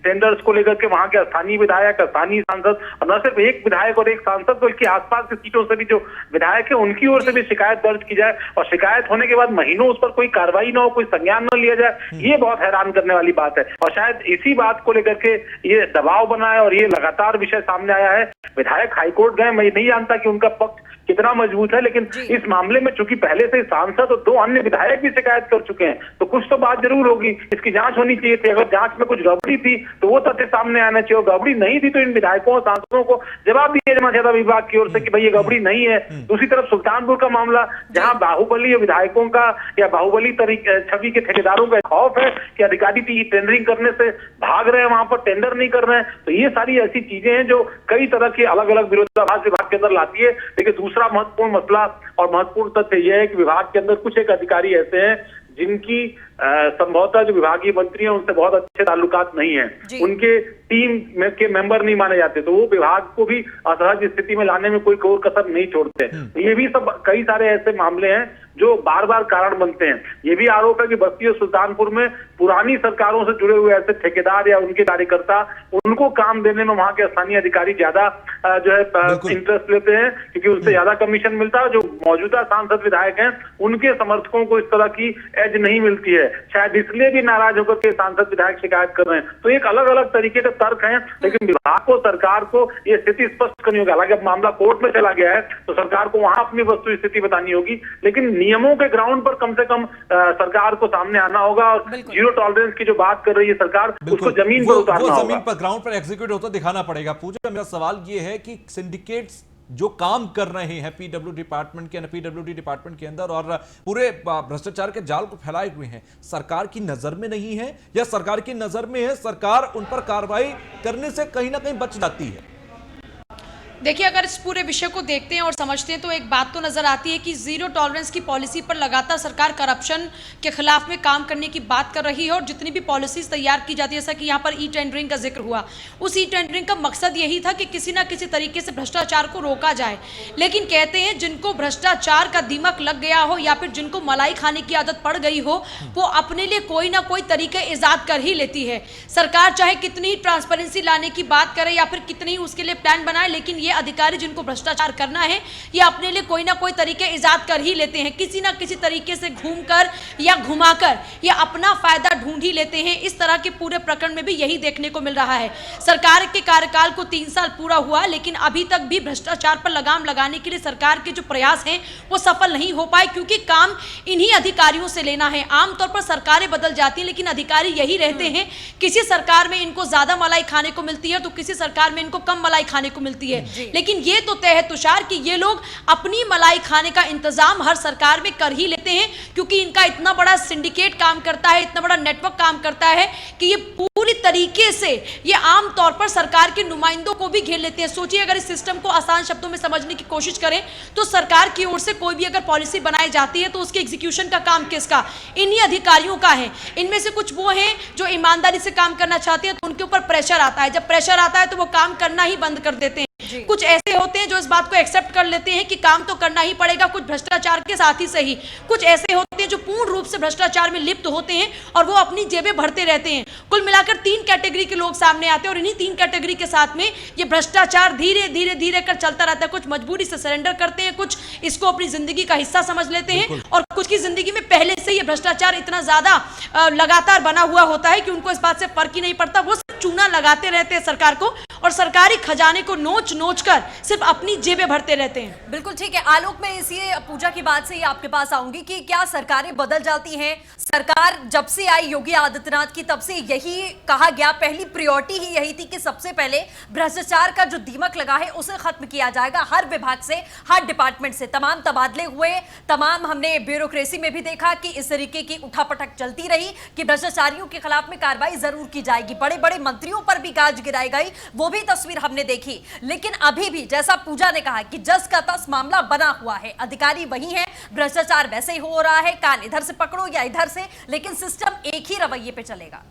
टेंडर्स को लेकर के वहां के स्थानीय विधायक, स्थानीय सांसद, और न सिर्फ एक विधायक और एक सांसद बल्कि आसपास की सीटों से भी जो विधायक है उनकी ओर से भी शिकायत दर्ज की जाए, और शिकायत होने के बाद महीनों उस पर कोई कार्रवाई ना हो, कोई संज्ञान न लिया जाए, ये बहुत हैरान करने वाली बात है। और शायद इसी बात को लेकर के ये दबाव बना है और ये लगातार विषय सामने आया है। विधायक हाईकोर्ट गए, मैं नहीं जानता कि उनका पक्ष कितना मजबूत है, लेकिन इस मामले में चूंकि पहले से सांसद और 2 अन्य विधायक भी शिकायत कर चुके हैं, तो कुछ तो बात जरूर होगी, इसकी जांच होनी चाहिए थी। अगर जांच में कुछ गड़बड़ी थी तो वो तथ्य सामने आना चाहिए, और गड़बड़ी नहीं थी तो इन विधायकों और सांसदों को जवाब दिया जाना चाहिए था विभाग की ओर से कि भाई ये गड़बड़ी नहीं है। दूसरी तरफ सुल्तानपुर का मामला, जहां बाहुबली विधायकों का या बाहुबली छवि के ठेकेदारों का खौफ है कि अधिकारी टेंडरिंग करने से भाग रहे हैं, वहां पर टेंडर नहीं कर रहे हैं, तो ये सारी ऐसी चीजें हैं जो कई तरह के अलग अलग विरोधाभास विभाग के अंदर लाती है। लेकिन दूसरा महत्वपूर्ण मसला और महत्वपूर्ण तथ्य यह है कि विभाग के अंदर कुछ एक अधिकारी ऐसे हैं जिनकी संभवतः जो विभागीय मंत्री हैं उनसे बहुत अच्छे ताल्लुकात नहीं है, उनके टीम में के मेंबर नहीं माने जाते, तो वो विभाग को भी असहज स्थिति में लाने में कोई कोर कसर नहीं छोड़ते। ये भी सब कई सारे ऐसे मामले हैं जो बार बार कारण बनते हैं। ये भी आरोप है कि बस्ती और सुल्तानपुर में पुरानी सरकारों से जुड़े हुए ऐसे ठेकेदार या उनके कार्यकर्ता, उनको काम देने में वहां के स्थानीय अधिकारी ज्यादा जो है इंटरेस्ट लेते हैं, क्योंकि उससे ज्यादा कमीशन मिलता है। जो मौजूदा सांसद विधायक हैं उनके समर्थकों को इस तरह की एज नहीं मिलती है, शायद इसलिए भी नाराज होकर के सांसद विधायक शिकायत कर रहे हैं। तो एक अलग अलग तरीके के तर्क हैं, लेकिन विभाग को, सरकार को ये स्थिति स्पष्ट करनी होगी। हालांकि अब मामला कोर्ट में चला गया है तो सरकार को वहां अपनी वस्तु स्थिति बतानी होगी, लेकिन नियमों के ग्राउंड पर कम से कम सरकार को सामने आना होगा, और जीरो टॉलरेंस की जो बात कर रही है सरकार, उसको जमीन पर उतारना होगा, जमीन पर ग्राउंड पर एग्जीक्यूट होता दिखाना पड़ेगा। पूजा, मेरा सवाल ये है कि सिंडिकेट्स जो काम कर रहे हैं पीडब्ल्यू डिपार्टमेंट के अंदर और पूरे भ्रष्टाचार के जाल को फैलाए हुए हैं, सरकार की नजर में नहीं है या सरकार की नजर में है, सरकार उन पर कार्रवाई करने से कहीं ना कहीं बच जाती है? देखिए, अगर इस पूरे विषय को देखते हैं और समझते हैं तो एक बात तो नजर आती है कि जीरो टॉलरेंस की पॉलिसी पर लगातार सरकार करप्शन के खिलाफ में काम करने की बात कर रही है और जितनी भी पॉलिसीज तैयार की जाती है, जैसा कि यहाँ पर ई टेंडरिंग का जिक्र हुआ, उस ई टेंडरिंग का मकसद यही था कि किसी ना किसी तरीके से भ्रष्टाचार को रोका जाए। लेकिन कहते हैं जिनको भ्रष्टाचार का दीमक लग गया हो या फिर जिनको मलाई खाने की आदत पड़ गई हो, वो अपने लिए कोई ना कोई तरीके ईजाद कर ही लेती है। सरकार चाहे कितनी ही ट्रांसपेरेंसी लाने की बात करे या फिर कितनी ही उसके लिए प्लान बनाए, लेकिन ये अधिकारी जिनको भ्रष्टाचार करना है, ये अपने लिए कोई ना कोई तरीके इजाद कर ही लेते हैं। किसी ना किसी तरीके से घूमकर या घुमाकर ये अपना फायदा ढूंढ ही लेते हैं। इस तरह के पूरे प्रकरण में भी यही देखने को मिल रहा है। सरकार के कार्यकाल को 3 साल पूरा हुआ, लेकिन अभी तक भी भ्रष्टाचार पर लगाम लगाने के लिए सरकार के जो प्रयास हैं वो सफल नहीं हो पाए, क्योंकि काम इन्हीं अधिकारियों से लेना है। आमतौर पर सरकारें बदल जाती हैं, लेकिन अधिकारी यही रहते हैं। किसी सरकार में इनको ज्यादा मलाई खाने को मिलती है तो किसी सरकार में इनको कम मलाई खाने को मिलती है। लेकिन ये तो तय है तुषार कि ये लोग अपनी मलाई खाने का इंतजाम हर सरकार में कर ही लेते हैं, क्योंकि इनका इतना बड़ा सिंडिकेट काम करता है, इतना बड़ा नेटवर्क काम करता है कि ये पूरी तरीके से ये आम तौर पर सरकार के नुमाइंदों को भी घेर लेते हैं। सोचिए, अगर इस सिस्टम को आसान शब्दों में समझने की कोशिश करें तो सरकार की ओर से कोई भी अगर पॉलिसी बनाई जाती है तो उसके एग्जीक्यूशन का काम किसका? इन्हीं अधिकारियों का है। इनमें से कुछ वो हैं जो ईमानदारी से काम करना चाहते हैं तो उनके ऊपर प्रेशर आता है। जब प्रेशर आता है तो वो काम करना ही बंद कर देते हैं। कुछ ऐसे होते हैं जो इस बात को एक्सेप्ट कर लेते हैं कि काम तो करना ही पड़ेगा, कुछ भ्रष्टाचार के साथ ही सही। कुछ ऐसे होते हैं जो पूर्ण रूप से भ्रष्टाचार में लिप्त होते हैं और वो अपनी जेबें भरते रहते हैं। कुल मिलाकर 3 कैटेगरी के लोग सामने आते हैं और इन्हीं 3 कैटेगरी के साथ में ये भ्रष्टाचार धीरे धीरे धीरे कर चलता रहता है। कुछ मजबूरी से सरेंडर करते हैं, कुछ इसको अपनी जिंदगी का हिस्सा समझ लेते हैं और कुछ की जिंदगी में पहले से ये भ्रष्टाचार इतना ज्यादा लगातार बना हुआ होता है कि उनको इस बात से फर्क ही नहीं पड़ता। वो चूना लगाते रहते हैं सरकार को और सरकारी खजाने को नोच नोच कर सिर्फ अपनी जेबें भरते रहते हैं। बिल्कुल ठीक है आलोक, मैं इसी पूजा की बात से ही आपके पास आऊंगी कि क्या सरकारें बदल जाती हैं? सरकार जब से आई योगी आदित्यनाथ की तब से यही कहा गया, पहली प्रायोरिटी ही यही थी कि सबसे पहले भ्रष्टाचार का जो दीमक लगा है उसे खत्म किया जाएगा। हर विभाग से, हर डिपार्टमेंट से तमाम तबादले हुए, तमाम हमने ब्यूरोक्रेसी में भी देखा कि इस तरीके की उठापटक चलती रही कि भ्रष्टाचारियों के खिलाफ में कार्रवाई जरूर की जाएगी। बड़े बड़े मंत्रियों पर भी गाज गिराई गई, वो भी तस्वीर हमने देखी। लेकिन अभी भी जैसा पूजा ने कहा कि जस का तस मामला बना हुआ है, अधिकारी वही है, भ्रष्टाचार वैसे ही हो रहा है, कान इधर से पकड़ो या इधर से, लेकिन सिस्टम एक ही रवैये पे चलेगा।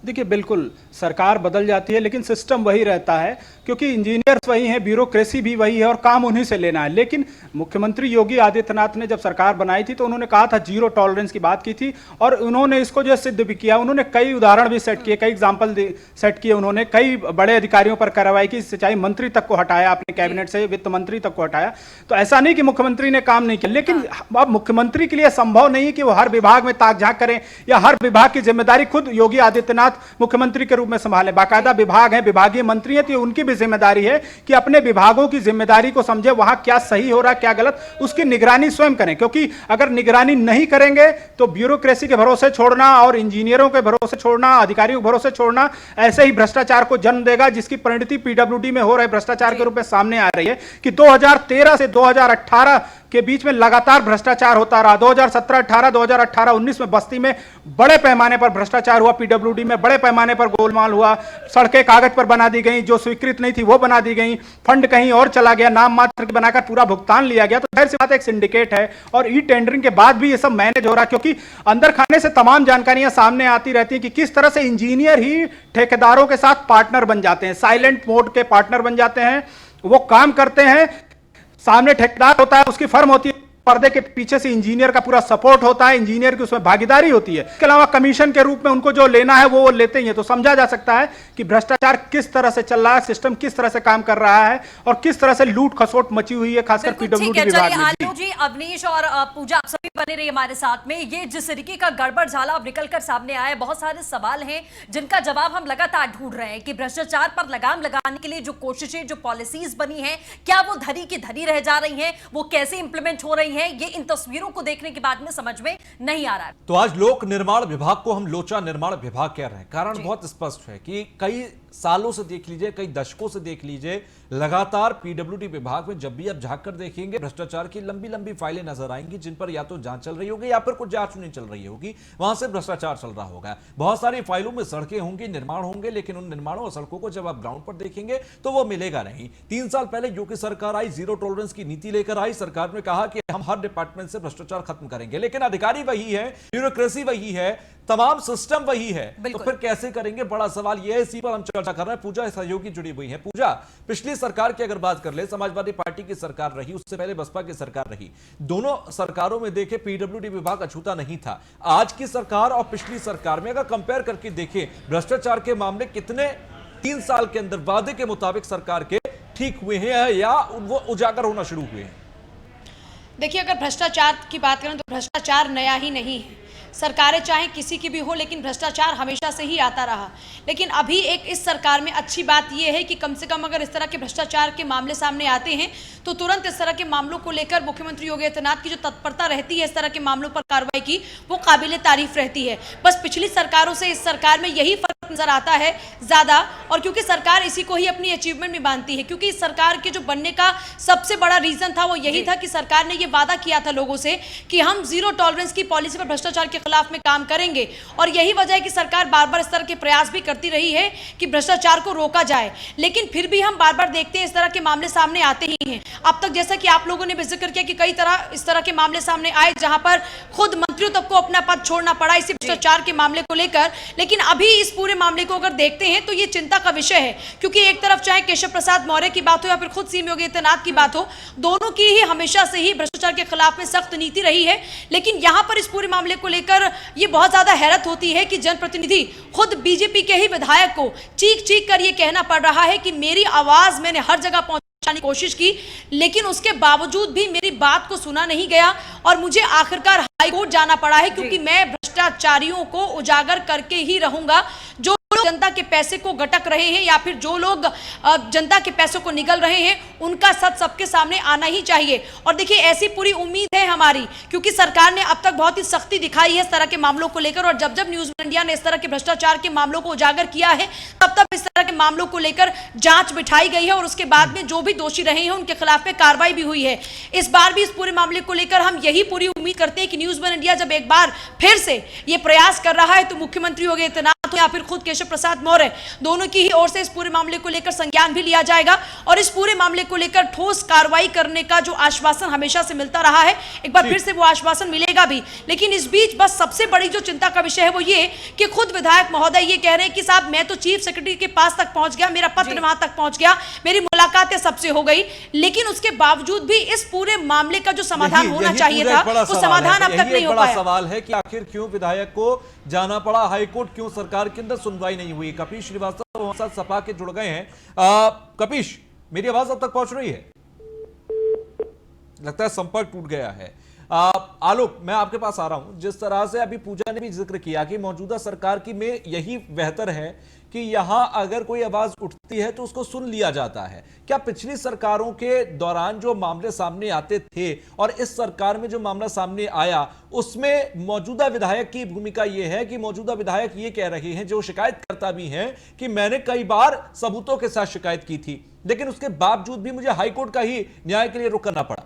देखिए, बिल्कुल सरकार बदल जाती है लेकिन सिस्टम वही रहता है, क्योंकि इंजीनियर्स वही हैं, ब्यूरोक्रेसी भी वही है और काम उन्हीं से लेना है। लेकिन मुख्यमंत्री योगी आदित्यनाथ ने जब सरकार बनाई थी तो उन्होंने कहा था, जीरो टॉलरेंस की बात की थी और उन्होंने इसको जो सिद्ध भी किया। उन्होंने कई उदाहरण भी सेट किए, कई एग्जाम्पल सेट किए। उन्होंने कई बड़े अधिकारियों पर कार्रवाई की, सिंचाई मंत्री तक को हटाया, अपने कैबिनेट से वित्त मंत्री तक को हटाया। तो ऐसा नहीं कि मुख्यमंत्री ने काम नहीं किया, लेकिन अब मुख्यमंत्री के लिए संभव नहीं है कि वो हर विभाग में ताक झांक करें या हर विभाग की जिम्मेदारी खुद योगी आदित्यनाथ मुख्यमंत्री के रूप में संभाले। बाकायदा विभाग है, विभागीय मंत्री है, तो उनकी भी जिम्मेदारी है कि अपने विभागों की जिम्मेदारी को समझे, वहां क्या सही हो रहा है क्या गलत, उसकी निगरानी स्वयं करें। क्योंकि अगर निगरानी नहीं करेंगे तो ब्यूरोक्रेसी के भरोसे छोड़ना और इंजीनियरों के भरोसे छोड़ना, अधिकारियों के भरोसे छोड़ना, ऐसे ही भ्रष्टाचार को जन्म देगा, जिसकी परिणति पीडब्ल्यूडी में हो रहे भ्रष्टाचार के रूप में सामने आ रही है कि 2013 से 2018 के बीच में लगातार भ्रष्टाचार होता रहा। 2017-18, 2018-19 में बस्ती में बड़े पैमाने पर भ्रष्टाचार हुआ, पीडब्ल्यूडी में बड़े पैमाने पर गोलमाल हुआ, सड़कें कागज पर बना दी गई, जो स्वीकृत नहीं थी वो बना दी गई, फंड कहीं और चला गया, नाम मात्र बनाकर पूरा भुगतान लिया गया। तो जाहिर सी बात एक सिंडिकेट है और ई टेंडरिंग के बाद भी ये सब मैनेज हो रहा, क्योंकि अंदर खाने से तमाम जानकारियां सामने आती रहती हैं कि किस तरह से इंजीनियर ही ठेकेदारों के साथ पार्टनर बन जाते हैं, साइलेंट मोड के पार्टनर बन जाते हैं। वो काम करते हैं, सामने ठेकेदार होता है, उसकी फर्म होती है, पर्दे के पीछे से इंजीनियर का पूरा सपोर्ट होता है, इंजीनियर की उसमें भागीदारी होती है। इसके अलावा कमीशन के रूप में उनको जो लेना है वो लेते ही है। तो समझा जा सकता है कि भ्रष्टाचार किस तरह से चल रहा है, सिस्टम किस तरह से काम कर रहा है और किस तरह से लूट खसोट मची हुई है, खासकर पीडब्ल्यूडी विभाग में। आलोक जी, अवनीश और पूजा, आप सभी बने रहिए हमारे साथ में। ये जिस तरीके का गड़बड़ झाला अब निकलकर सामने आया, बहुत सारे सवाल हैं जिनका जवाब हम लगातार ढूंढ रहे हैं कि भ्रष्टाचार पर लगाम लगाने के लिए जो कोशिशें, जो पॉलिसीज बनी है, क्या वो धरी की धरी रह जा रही हैं, वो कैसे इंप्लीमेंट हो रही हैं, ये इन तस्वीरों को देखने के बाद में समझ में नहीं आ रहा है। तो आज लोक निर्माण विभाग को हम लोचा निर्माण विभाग कह रहे हैं। कारण बहुत स्पष्ट है कि कई सालों से देख लीजिए, कई दशकों से देख लीजिए, लगातार पीडब्ल्यूडी विभाग में जब भी आप झांक कर देखेंगे भ्रष्टाचार की लंबी लंबी फाइलें नजर आएंगी, जिन पर या तो जांच चल रही होगी या फिर कुछ जांच नहीं चल रही होगी, वहां से भ्रष्टाचार चल रहा होगा। बहुत सारी फाइलों में सड़कें होंगी, निर्माण होंगे, लेकिन उन निर्माणों और सड़कों को जब आप ग्राउंड पर देखेंगे तो वो मिलेगा नहीं। 3 साल पहले योगी सरकार आई, जीरो टॉलरेंस की नीति लेकर आई। सरकार ने कहा कि हम हर डिपार्टमेंट से भ्रष्टाचार खत्म करेंगे, लेकिन अधिकारी वही है, ब्यूरोक्रेसी वही है, तमाम सिस्टम वही है, तो फिर कैसे करेंगे? बड़ा सवाल यह है। इसी पर हम चर्चा कर रहे हैं। पूजा सहयोगी जुड़ी हुई है। पूजा, पिछली सरकार की अगर बात कर ले, समाजवादी पार्टी की सरकार रही, उससे पहले बसपा की सरकार रही, दोनों सरकारों में देखे पीडब्ल्यूडी विभाग अछूता नहीं था। आज की सरकार और पिछली सरकार में अगर कंपेयर करके देखें, भ्रष्टाचार के मामले कितने 3 साल के अंदर वादे के मुताबिक सरकार के ठीक हुए हैं या वो उजागर होना शुरू हुए हैं? देखिए, अगर भ्रष्टाचार की बात करें तो भ्रष्टाचार नया ही नहीं है। सरकारें चाहे किसी की भी हो, लेकिन भ्रष्टाचार हमेशा से ही आता रहा। लेकिन अभी एक इस सरकार में अच्छी बात यह है कि कम से कम अगर इस तरह के भ्रष्टाचार के मामले सामने आते हैं तो तुरंत इस तरह के मामलों को लेकर मुख्यमंत्री योगी आदित्यनाथ की जो तत्परता रहती है इस तरह के मामलों पर कार्रवाई की, वो काबिले तारीफ रहती है। बस पिछली सरकारों से इस सरकार में यही फर्क नजर आता है ज्यादा, और क्योंकि सरकार इसी को ही अपनी अचीवमेंट में मानती है, क्योंकि इस सरकार के जो बनने का सबसे बड़ा रीजन था वो यही था कि सरकार ने यह वादा किया था लोगों से कि हम जीरो टॉलरेंस की पॉलिसी पर भ्रष्टाचार के खिलाफ में काम करेंगे। और यही वजह है कि सरकार बार बार इस तरह के प्रयास भी करती रही है कि भ्रष्टाचार को रोका जाए, लेकिन फिर भी हम बार बार देखते हैं इस तरह के मामले सामने आते ही हैं। अब तक जैसा कि आप लोगों ने भी जिक्र किया कि कई तरह इस तरह के मामले सामने आए जहां पर खुद मंत्रियों तक को अपना पद छोड़ना पड़ा इसी भ्रष्टाचार के मामले को लेकर। लेकिन अभी इस पूरे मामले को अगर देखते हैं तो ये चिंता का विषय है, क्योंकि एक तरफ चाहे केशव प्रसाद मौर्य की बात हो या फिर खुद सीएम योगी आदित्यनाथ की बात हो, दोनों की ही हमेशा से ही भ्रष्टाचार के खिलाफ में सख्त नीति रही है। लेकिन यहां पर इस पूरे मामले को लेकर ये बहुत ज्यादा हैरत होती है कि जनप्रतिनिधि खुद बीजेपी के ही विधायक को चीख चीख कर ये कहना पड़ रहा है कि मेरी आवाज मैंने हर जगह पहुंचाने की कोशिश की, लेकिन उसके बावजूद भी मेरी बात को सुना नहीं गया और मुझे आखिरकार हाईकोर्ट जाना पड़ा है, क्योंकि मैं भ्रष्टाचारियों को उजागर करके ही रहूंगा। जो लोग जनता के पैसे को गटक रहे हैं या फिर जो लोग जनता के पैसों को निगल रहे हैं, उनका सच सबके सामने आना ही चाहिए। और देखिए, ऐसी पूरी उम्मीद है हमारी, क्योंकि सरकार ने अब तक बहुत ही सख्ती दिखाई है इस तरह के मामलों को लेकर, और जब जब न्यूज़ इंडिया ने इस तरह के भ्रष्टाचार के मामलों को उजागर किया है तब तब इस तरह के मामलों को लेकर जांच बिठाई गई है और उसके बाद में जो भी दोषी रहे हैं उनके खिलाफ में कार्रवाई भी हुई है। इस बार भी इस पूरे मामले को लेकर हम यही पूरी उम्मीद करते हैं कि न्यूज़ इंडिया जब एक बार फिर से ये प्रयास कर रहा है तो मुख्यमंत्री योगी आदित्यनाथ या फिर खुद केशव प्रसाद मौर्य, दोनों की ही ओर से इस पूरे मामले को लेकर संज्ञान भी लिया जाएगा और इस पूरे मामले को लेकर ठोस कार्रवाई करने का जो आश्वासन हमेशा से मिलता रहा है, एक बार फिर से वो आश्वासन मिलेगा भी। लेकिन इस बीच बस सबसे बड़ी जो चिंता का विषय है वो ये कि खुद विधायक महोदय ये कह रहे हैं कि साहब मैं तो चीफ सेक्रेटरी के पास तक पहुंच गया, मेरा पत्र वहां तक पहुंच गया, मेरी मुलाकातें सबसे हो गई, लेकिन उसके बावजूद भी इस पूरे मामले का जो समाधान होना चाहिए था वो समाधान अब तक नहीं हो पाया। सवाल है कि आखिर क्यों विधायक को जाना पड़ा हाईकोर्ट, क्यों सरकार के अंदर सुनवाई नहीं हुई? कपीश श्रीवास्तव हमारे साथ सपा के जुड़ गए हैं। कपीश, मेरी आवाज अब तक पहुंच रही है? लगता है संपर्क टूट गया है। आलोक, मैं आपके पास आ रहा हूं। जिस तरह से अभी पूजा ने भी जिक्र किया कि मौजूदा सरकार की में यही बेहतर है कि यहां अगर कोई आवाज उठती है तो उसको सुन लिया जाता है, क्या पिछली सरकारों के दौरान जो मामले सामने आते थे और इस सरकार में जो मामला सामने आया उसमें मौजूदा विधायक की भूमिका यह है कि मौजूदा विधायक ये कह रहे हैं, जो शिकायतकर्ता भी हैं, कि मैंने कई बार सबूतों के साथ शिकायत की थी लेकिन उसके बावजूद भी मुझे हाईकोर्ट का ही न्याय के लिए रुख करना पड़ा?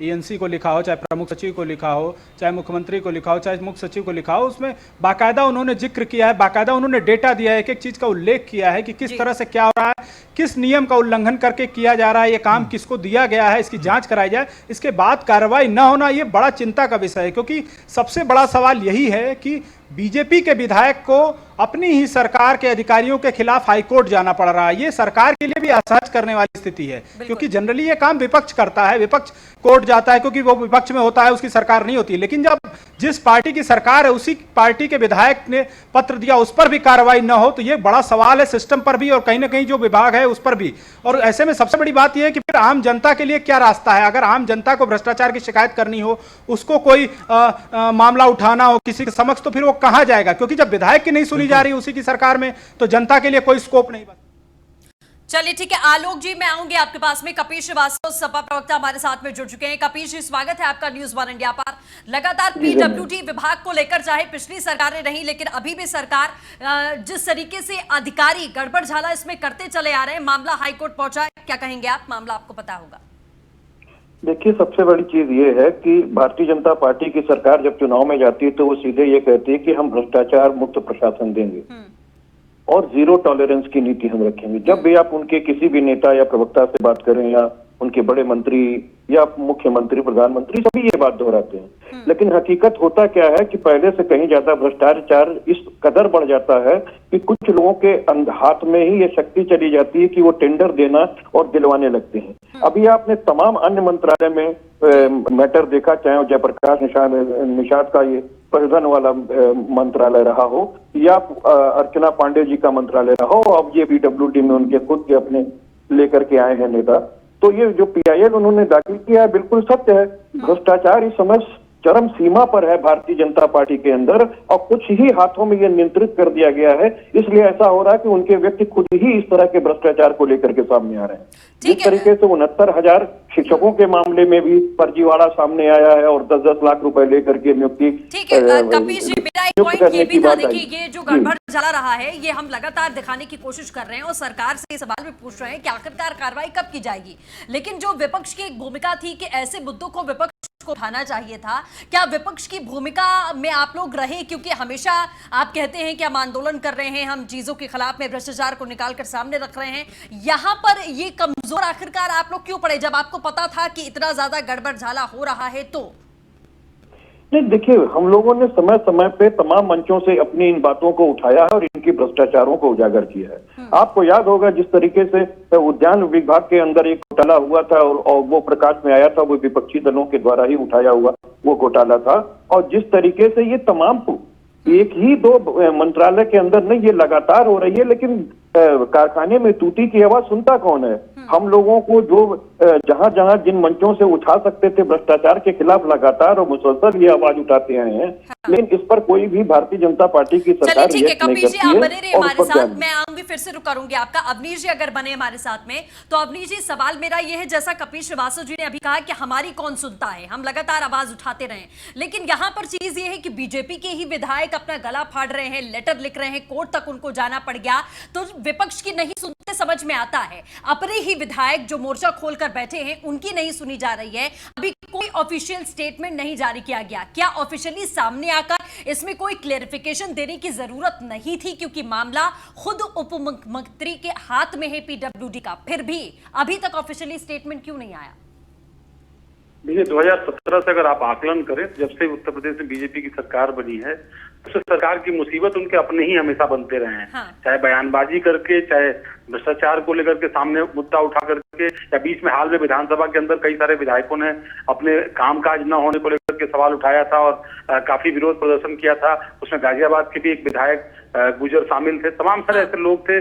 एएनसी को लिखा हो, चाहे प्रमुख सचिव को लिखा हो, चाहे मुख्यमंत्री को लिखा हो, चाहे मुख्य सचिव को लिखा हो, उसमें बाकायदा उन्होंने जिक्र किया है, बाकायदा उन्होंने डेटा दिया है, एक एक चीज का उल्लेख किया है कि किस तरह से क्या हो रहा है, किस नियम का उल्लंघन करके किया जा रहा है, ये काम किसको दिया गया है, इसकी जांच कराई जाए। इसके बाद कार्रवाई न होना ये बड़ा चिंता का विषय है, क्योंकि सबसे बड़ा सवाल यही है कि बीजेपी के विधायक को अपनी ही सरकार के अधिकारियों के खिलाफ हाईकोर्ट जाना पड़ रहा है। ये सरकार के लिए भी असहज करने वाली स्थिति है, क्योंकि जनरली ये काम विपक्ष करता है, विपक्ष कोर्ट जाता है क्योंकि वो विपक्ष में होता है, उसकी सरकार नहीं होती। लेकिन जब जिस पार्टी की सरकार है उसी पार्टी के विधायक ने पत्र दिया, उस पर भी कार्रवाई न हो, तो ये बड़ा सवाल है सिस्टम पर भी और कहीं ना कहीं जो विभाग है उस पर भी। और ऐसे में सबसे बड़ी बात यह है कि फिर आम जनता के लिए क्या रास्ता है? अगर आम जनता को भ्रष्टाचार की शिकायत करनी हो, उसको कोई मामला उठाना हो किसी के समक्ष, तो फिर वो कहां जाएगा? क्योंकि जब विधायक की नहीं सुनी जा रही उसी की सरकार में, तो जनता के लिए कोई स्कोप नहीं बचा। चलिए ठीक है आलोक जी, मैं आऊंगी आपके पास में। कपिल श्रीवास्तव सपा प्रवक्ता हमारे साथ में जुड़ चुके हैं। कपिल जी, स्वागत है आपका न्यूज़ वन इंडिया पर। लगातार पीडब्ल्यूडी विभाग को लेकर चाहे पिछली सरकारें रही, लेकिन अभी भी सरकार जिस तरीके से अधिकारी गड़बड़ झाला इसमें करते चले आ रहे हैं, मामला हाईकोर्ट पहुंचा है, क्या कहेंगे आप? मामला आपको पता होगा। देखिए, सबसे बड़ी चीज ये है कि भारतीय जनता पार्टी की सरकार जब चुनाव में जाती है तो वो सीधे ये कहती है कि हम भ्रष्टाचार मुक्त प्रशासन देंगे और जीरो टॉलरेंस की नीति हम रखेंगे। जब भी आप उनके किसी भी नेता या प्रवक्ता से बात करें या उनके बड़े मंत्री या मुख्यमंत्री, प्रधानमंत्री, सभी ये बात दोहराते हैं। लेकिन हकीकत होता क्या है कि पहले से कहीं ज्यादा भ्रष्टाचार इस कदर बढ़ जाता है कि कुछ लोगों के हाथ में ही ये शक्ति चली जाती है कि वो टेंडर देना और दिलवाने लगते हैं। अभी आपने तमाम अन्य मंत्रालय में मैटर देखा, चाहे वो जयप्रकाश निषाद का ये परिवहन वाला मंत्रालय रहा हो या अर्चना पांडे जी का मंत्रालय रहा हो, अब ये पीडब्ल्यूडी में उनके खुद के अपने लेकर के आए हैं नेता। तो ये जो पीआईएल उन्होंने दाखिल किया है बिल्कुल सत्य है। भ्रष्टाचार इस समय चरम सीमा पर है भारतीय जनता पार्टी के अंदर और कुछ ही हाथों में ये नियंत्रित कर दिया गया है। इसलिए ऐसा हो रहा है कि उनके व्यक्ति खुद ही इस तरह के भ्रष्टाचार को लेकर के सामने आ रहे हैं। जिस तरीके से 69,000 शिक्षकों के मामले में भी फर्जीवाड़ा सामने आया है और 10-10 लाख रुपए लेकर के नियुक्ति। ठीक है कपिल जी, मेरा एक पॉइंट ये भी था, देखिए ये जो गड़बड़ चला रहा है ये हम लगातार दिखाने की कोशिश कर रहे हैं और सरकार से ये सवाल भी पूछ रहे हैं कि आखिरकार कार्रवाई कब की जाएगी। लेकिन जो विपक्ष की एक भूमिका थी कि ऐसे मुद्दों को विपक्ष को उठाना चाहिए था, क्या विपक्ष की भूमिका में आप लोग रहे? क्योंकि हमेशा आप कहते हैं कि हम आंदोलन कर रहे हैं, हम चीजों के खिलाफ में भ्रष्टाचार को निकाल कर सामने रख रहे हैं, यहाँ पर ये कमजोर आखिरकार आप लोग क्यों पड़े जब आपको पता था कि इतना ज्यादा गड़बड़ झाला हो रहा है? तो नहीं, देखिए, हम लोगों ने समय समय पे तमाम मंचों से अपनी इन बातों को उठाया है और इनकी भ्रष्टाचारों को उजागर किया है। आपको याद होगा जिस तरीके से उद्यान विभाग के अंदर एक घोटाला हुआ था और वो प्रकाश में आया था, वो विपक्षी दलों के द्वारा ही उठाया हुआ वो घोटाला था। और जिस तरीके से ये तमाम एक ही दो मंत्रालय के अंदर नहीं, ये लगातार हो रही है। लेकिन कारखाने में टूटी की आवाज सुनता कौन है? हम लोगों को जो जहां जहां जिन मंचों से उठा सकते थे भ्रष्टाचार के खिलाफ लगातार और मुसलसल ये आवाज उठाते आए हैं। लेकिन इस पर कोई भी भारतीय जनता पार्टी की सरकार ठीक है कपिल जी, आप बने रहे हमारे साथ, मैं आऊंगी फिर से रुक करूंगी आपका। अवनीश जी अगर बने हमारे साथ में, तो अवनीश जी सवाल मेरा ये है, जैसा कपिल श्रीवास्तव जी ने अभी कहा कि हमारी कौन सुनता है, हम लगातार आवाज उठाते रहे, लेकिन यहाँ पर चीज ये है कि बीजेपी के ही विधायक अपना गला फाड़ रहे हैं, लेटर लिख रहे हैं, कोर्ट तक उनको जाना पड़ गया, तो विपक्ष की नहीं सुनते समझ में आता है। अपने ही विधायक जो मोर्चा खोलकर बैठे हैं उनकी नहीं सुनी जा रही है। अभी कोई ऑफिशियल स्टेटमेंट नहीं जारी किया गया, क्या ऑफिशियली सामने आकर इसमें कोई क्लेरिफिकेशन देने की जरूरत नहीं थी? क्योंकि मामला खुद उप मुख्यमंत्री के हाथ में है पीडब्ल्यूडी का, फिर भी अभी तक ऑफिशियली स्टेटमेंट क्यों नहीं आया? देखिए 2017 से अगर आप आकलन करें, जब से उत्तर प्रदेश में बीजेपी की सरकार बनी है, तो सरकार की मुसीबत उनके अपने ही हमेशा बनते रहे हैं। हाँ। चाहे बयानबाजी करके, चाहे भ्रष्टाचार को लेकर के सामने मुद्दा उठा करके, या बीच में हाल में विधानसभा के अंदर कई सारे विधायकों ने अपने कामकाज न होने को लेकर के सवाल उठाया था और काफी विरोध प्रदर्शन किया था। उसमें गाजियाबाद के भी एक विधायक गुजर शामिल थे। तमाम सारे ऐसे लोग थे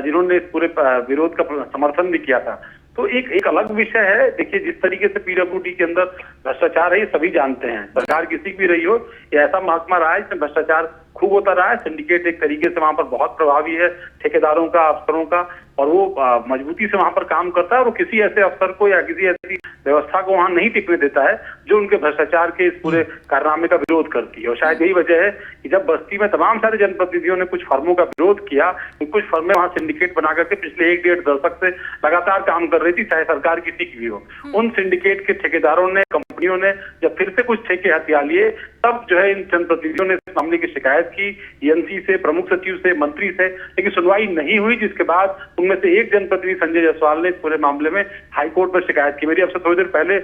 जिन्होंने इस पूरे विरोध का समर्थन भी किया था। तो एक अलग विषय है। देखिए, जिस तरीके से पीडब्ल्यूडी के अंदर भ्रष्टाचार है ये सभी जानते हैं, सरकार किसी की भी रही हो, ये ऐसा महकमा रहा है इसमें भ्रष्टाचार खूब होता रहा है। सिंडिकेट एक तरीके से वहां पर बहुत प्रभावी है, ठेकेदारों का, अफसरों का, और वो मजबूती से वहां पर काम करता है और वो किसी ऐसे अफसर को या किसी ऐसी व्यवस्था को वहां नहीं टिकने देता है जो उनके भ्रष्टाचार के इस पूरे कारनामे का विरोध करती है। और शायद यही वजह है कि जब बस्ती में तमाम सारे जनप्रतिनिधियों ने कुछ फर्मों का विरोध किया, कुछ फर्में वहां सिंडिकेट बना करके पिछले 1-1.5 दशक से लगातार काम कर रही थी, चाहे सरकार किसी की भी हो। उन सिंडिकेट के ठेकेदारों ने, कंपनियों ने जब फिर से कुछ ठेके हथिया लिए, तब जो है इन जनप्रतिनिधियों ने इस मामले की शिकायत की एएनसी से, प्रमुख सचिव से, मंत्री से, लेकिन सुनवाई नहीं हुई। जिसके बाद उनमें से एक जनप्रतिनिधि संजय जायसवाल ने इस पूरे मामले में हाईकोर्ट में शिकायत की। मेरी अब से थोड़ी देर पहले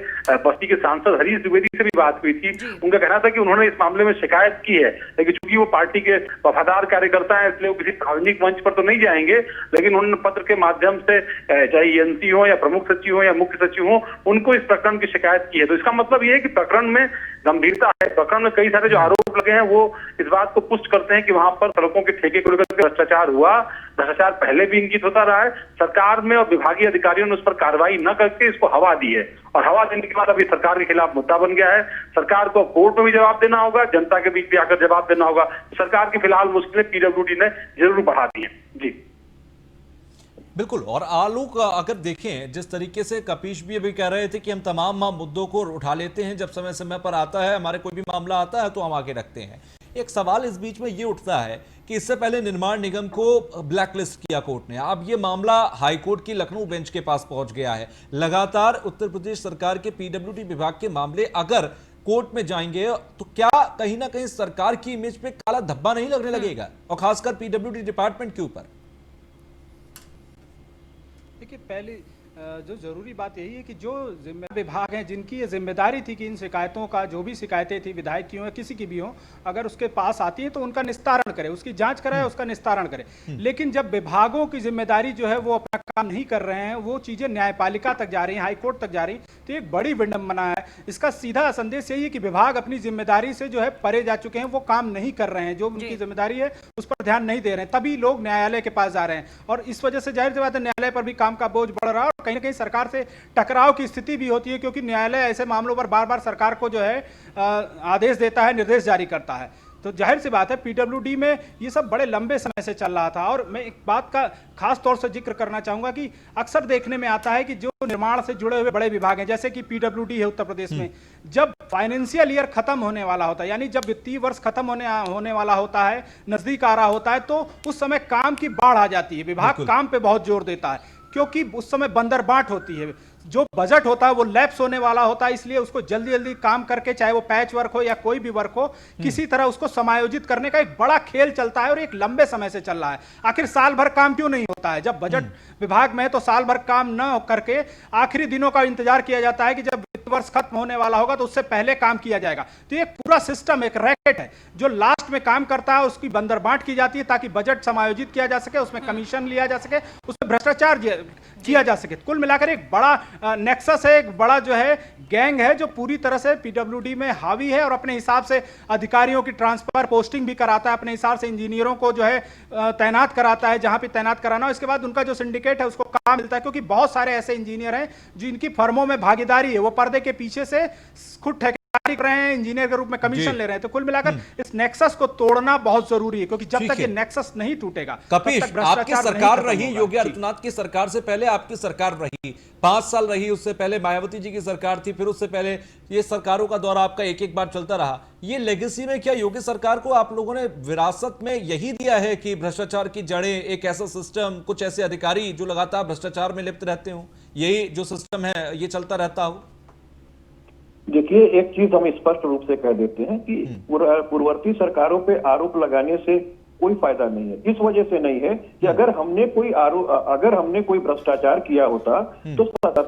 बस्ती के सांसद हरीश द्विवेदी से भी बात हुई थी। उनका कहना था कि उन्होंने इस मामले में शिकायत की है, लेकिन चूंकि वो पार्टी के वफादार कार्यकर्ता है इसलिए वो किसी सार्वजनिक मंच पर तो नहीं जाएंगे, लेकिन उन्होंने पत्र के माध्यम से चाहे एएनसी हो या प्रमुख सचिव हो या मुख्य सचिव हो, उनको इस प्रकरण की शिकायत की है। तो इसका मतलब ये है कि प्रकरण में गंभीरता है। प्रकरण में कई सारे जो आरोप लगे हैं वो इस बात को पुष्ट करते हैं कि वहां पर सड़कों के ठेके को लेकर भ्रष्टाचार हुआ। भ्रष्टाचार पहले भी इंगित होता रहा है। सरकार में और विभागीय अधिकारियों ने उस पर कार्रवाई न करके इसको हवा दी है, और हवा देने के बाद अभी सरकार के खिलाफ मुद्दा बन गया है। सरकार को कोर्ट में भी जवाब देना होगा, जनता के बीच भी आकर जवाब देना होगा। सरकार की फिलहाल मुश्किलें पीडब्ल्यूडी ने जरूर बढ़ा दी है। जी बिल्कुल। और आलोक, अगर देखें जिस तरीके से कपीश भी अभी कह रहे थे कि हम तमाम मुद्दों को उठा लेते हैं, जब समय समय पर आता है, हमारे कोई भी मामला आता है तो हम आगे रखते हैं। एक सवाल इस बीच में ये उठता है कि इससे पहले निर्माण निगम को ब्लैकलिस्ट किया कोर्ट ने, अब ये मामला हाईकोर्ट की लखनऊ बेंच के पास पहुंच गया है। लगातार उत्तर प्रदेश सरकार के पीडब्ल्यूडी विभाग के मामले अगर कोर्ट में जाएंगे तो क्या कहीं ना कहीं सरकार की इमेज पे काला धब्बा नहीं लगने लगेगा, और खासकर पीडब्ल्यूडी डिपार्टमेंट के ऊपर? देखिए, पहले जो जरूरी बात यही है कि जो विभाग हैं जिनकी ये जिम्मेदारी थी कि इन शिकायतों का, जो भी शिकायतें थी विधायक की हो या किसी की भी हो, अगर उसके पास आती है तो उनका निस्तारण करे, उसकी जांच कराए, उसका निस्तारण करे। लेकिन जब विभागों की जिम्मेदारी जो है वो अपना काम नहीं कर रहे हैं, वो चीजें न्यायपालिका तक जा रही हैं, हाईकोर्ट तक जा रही, तो एक बड़ी विडंबना है। इसका सीधा संदेश यही है कि विभाग अपनी जिम्मेदारी से जो है परे जा चुके हैं, वो काम नहीं कर रहे हैं, जो उनकी जिम्मेदारी है उस पर ध्यान नहीं दे रहे हैं, तभी लोग न्यायालय के पास जा रहे हैं। और इस वजह से जाहिर सी बात है न्यायालय पर भी काम का बोझ बढ़ रहा है, और कहीं ना कहीं सरकार से टकराव की स्थिति भी होती है, क्योंकि न्यायालय ऐसे मामलों पर बार बार सरकार को जो है आदेश देता है, निर्देश जारी करता है। तो जाहिर सी बात है पीडब्ल्यूडी में ये सब बड़े लंबे समय से चल रहा था। और मैं एक बात का खास तौर से जिक्र करना चाहूंगा कि अक्सर देखने में आता है कि जो निर्माण से जुड़े हुए बड़े विभाग हैं, जैसे कि पीडब्ल्यूडी है उत्तर प्रदेश में, जब फाइनेंशियल ईयर खत्म होने वाला होता है, यानी जब वित्तीय वर्ष खत्म होने वाला होता है, नजदीक आ रहा होता है, तो उस समय काम की बाढ़ आ जाती है। विभाग काम पे बहुत जोर देता है, क्योंकि उस समय बंदरबाट होती है, जो बजट होता है वो लैप्स होने वाला होता है, इसलिए उसको जल्दी जल्दी काम करके, चाहे वो पैच वर्क हो या कोई भी वर्क हो, किसी तरह उसको समायोजित करने का एक बड़ा खेल चलता है, और एक लंबे समय से चल रहा है। आखिर साल भर काम क्यों नहीं होता है? जब बजट विभाग में है तो साल भर काम न करके आखिरी दिनों का इंतजार किया जाता है कि जब वित्त वर्ष खत्म होने वाला होगा तो उससे पहले काम किया जाएगा। तो एक पूरा सिस्टम, एक रैकेट है, जो लास्ट में काम करता है उसकी बंदरबाट की जाती है ताकि बजट समायोजित किया जा सके, उसमें कमीशन लिया जा सके, उसमें भ्रष्टाचार किया जा सके। कुल मिलाकर एक बड़ा नेक्सस है, एक बड़ा जो है गैंग है, जो पूरी तरह से पीडब्ल्यूडी में हावी है, और अपने हिसाब से अधिकारियों की ट्रांसफर पोस्टिंग भी कराता है, अपने हिसाब से इंजीनियरों को जो है तैनात कराता है जहां पे तैनात कराना हो। इसके बाद उनका जो सिंडिकेट है उसको काम मिलता है, क्योंकि बहुत सारे ऐसे इंजीनियर हैं जिनकी फर्मों में भागीदारी है, वो पर्दे के पीछे से खुद ठेकेदारी कर रहे हैं, इंजीनियर के रूप में कमीशन ले रहे हैं। तो कुल मिलाकर इस नेक्सस को तोड़ना बहुत जरूरी है, क्योंकि जब तक ये नेक्सस नहीं टूटेगा, कपीश, आपकी सरकार रही, योगी आदित्यनाथ की सरकार से पहले आपकी सरकार रही, 5 साल रही, उससे पहले मायावती जी की सरकार थी, फिर उससे पहले ये सरकारों का दौरा आपका एक एक बार चलता रहा। ये लेगेसी में क्या योगी सरकार को आप लोगों ने विरासत में यही दिया है कि भ्रष्टाचार की जड़ें, एक ऐसा सिस्टम, कुछ ऐसे अधिकारी जो लगातार भ्रष्टाचार में लिप्त रहते हो, यही जो सिस्टम है ये चलता रहता हो? देखिए, एक चीज हम स्पष्ट रूप से कह देते हैं कि पूर्ववर्ती सरकारों पे आरोप लगाने से कोई फायदा नहीं है। इस वजह से नहीं है कि अगर हमने कोई भ्रष्टाचार किया होता तो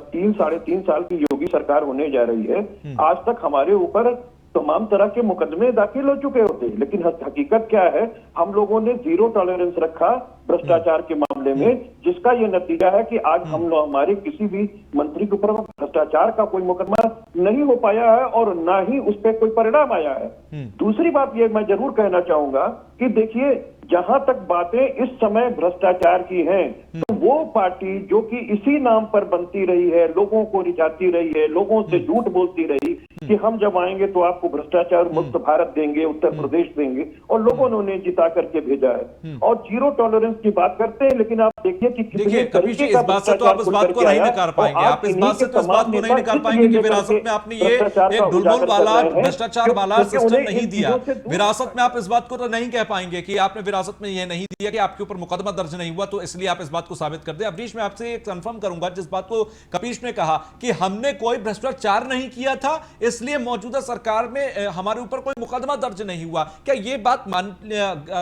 3 साढ़े 3 साल की योगी सरकार होने जा रही है, आज तक हमारे ऊपर तमाम तरह के मुकदमे दाखिल हो चुके होते। लेकिन हकीकत क्या है, हम लोगों ने 0 टॉलरेंस रखा भ्रष्टाचार के मामले में, जिसका ये नतीजा है कि आज हम लोग, हमारे किसी भी मंत्री के ऊपर भ्रष्टाचार का कोई मुकदमा नहीं हो पाया है, और ना ही उस पर कोई परिणाम आया है। दूसरी बात ये मैं जरूर कहना चाहूंगा कि देखिए, जहां तक बातें इस समय भ्रष्टाचार की हैं, तो वो पार्टी जो कि इसी नाम पर बनती रही है, लोगों को रिझाती रही है, लोगों से झूठ बोलती रही कि हम जब आएंगे तो आपको भ्रष्टाचार मुक्त भारत देंगे, उत्तर प्रदेश देंगे, और लोगों ने उन्हें जिता करके भेजा है, और 0 टॉलरेंस की बात करते हैं। लेकिन आप देखिए कि देखिए कपीश, इस बात से तो आप इस बात को नहीं निकाल पाएंगे, आप इस बात से तो इस बात को नहीं निकाल पाएंगे कि विरासत में आपने ये एक ढुलमुल वाला, भ्रष्टाचार वाला सिस्टम नहीं दिया। विरासत में आप इस बात को तो नहीं कह पाएंगे कि आपने विरासत में ये नहीं दिया कि आपके ऊपर मुकदमा दर्ज नहीं हुआ, तो इसलिए आप इस बात को साबित कर दें। अवनीश, मैं आपसे कंफर्म करूंगा जिस बात को कपीश ने कहा कि हमने कोई भ्रष्टाचार नहीं किया था, इसलिए मौजूदा सरकार में हमारे ऊपर कोई मुकदमा दर्ज नहीं हुआ, क्या यह बात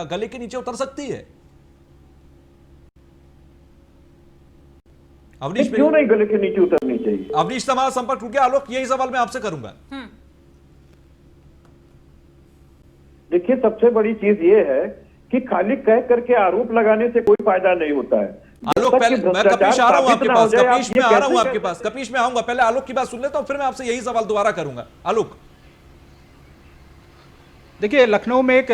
गले के नीचे उतर सकती है? अवनीश, क्यों नहीं गले के नीचे उतरनी चाहिए? अवनीश, हमारा संपर्क टूट गया। आलोक, यही सवाल मैं आपसे करूंगा। देखिए, सबसे बड़ी चीज ये है कि खाली कह करके आरोप लगाने से कोई फायदा नहीं होता है। आलोक, पहले मैं कपीश आ रहा हूं आपके पास, कपीश में आ रहा हूं आपके पास, कपीश में आऊंगा, पहले आलोक की बात सुन लेता हूं, फिर मैं आपसे यही सवाल दोबारा करूंगा। आलोक, देखिए, लखनऊ में एक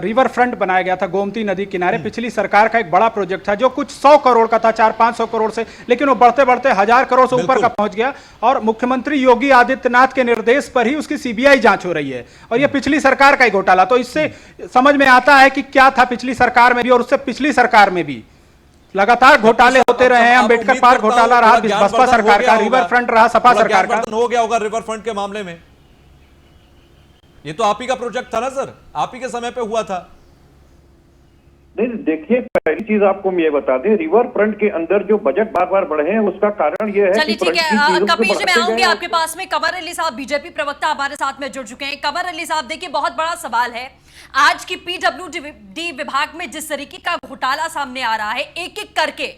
रिवर फ्रंट बनाया गया था गोमती नदी किनारे, पिछली सरकार का एक बड़ा प्रोजेक्ट था जो कुछ 100 करोड़ का था, 400-500 करोड़ से, लेकिन वो बढ़ते बढ़ते 1000 करोड़ से ऊपर का पहुंच गया, और मुख्यमंत्री योगी आदित्यनाथ के निर्देश पर ही उसकी सीबीआई जांच हो रही है, और ये पिछली सरकार का ही घोटाला। तो इससे समझ में आता है कि क्या था पिछली सरकार में भी और उससे पिछली सरकार में भी। लगातार घोटाले होते रहे हैं। अंबेडकर पार्क घोटाला रहा बसपा सरकार का, रिवर फ्रंट रहा सपा सरकार का। हो गया होगा रिवर फ्रंट के मामले में। ये तो आप ही का प्रोजेक्ट था ना सर, आप ही के समय पे हुआ था। नहीं देखिए, पहली चीज आपको मैं ये बता दें, रिवर फ्रंट के अंदर जो बजट बार बार बढ़े हैं उसका कारण ये है चलिए कि ठीक है, कपिल जी मैं आऊंगी बढ़ते आपके पास में। कमर अली साहब बीजेपी प्रवक्ता हमारे साथ में जुड़ चुके हैं। कमर अली साहब देखिए, बहुत बड़ा सवाल है आज की पीडब्ल्यूडी विभाग में जिस तरीके का घोटाला सामने आ रहा है, एक एक करके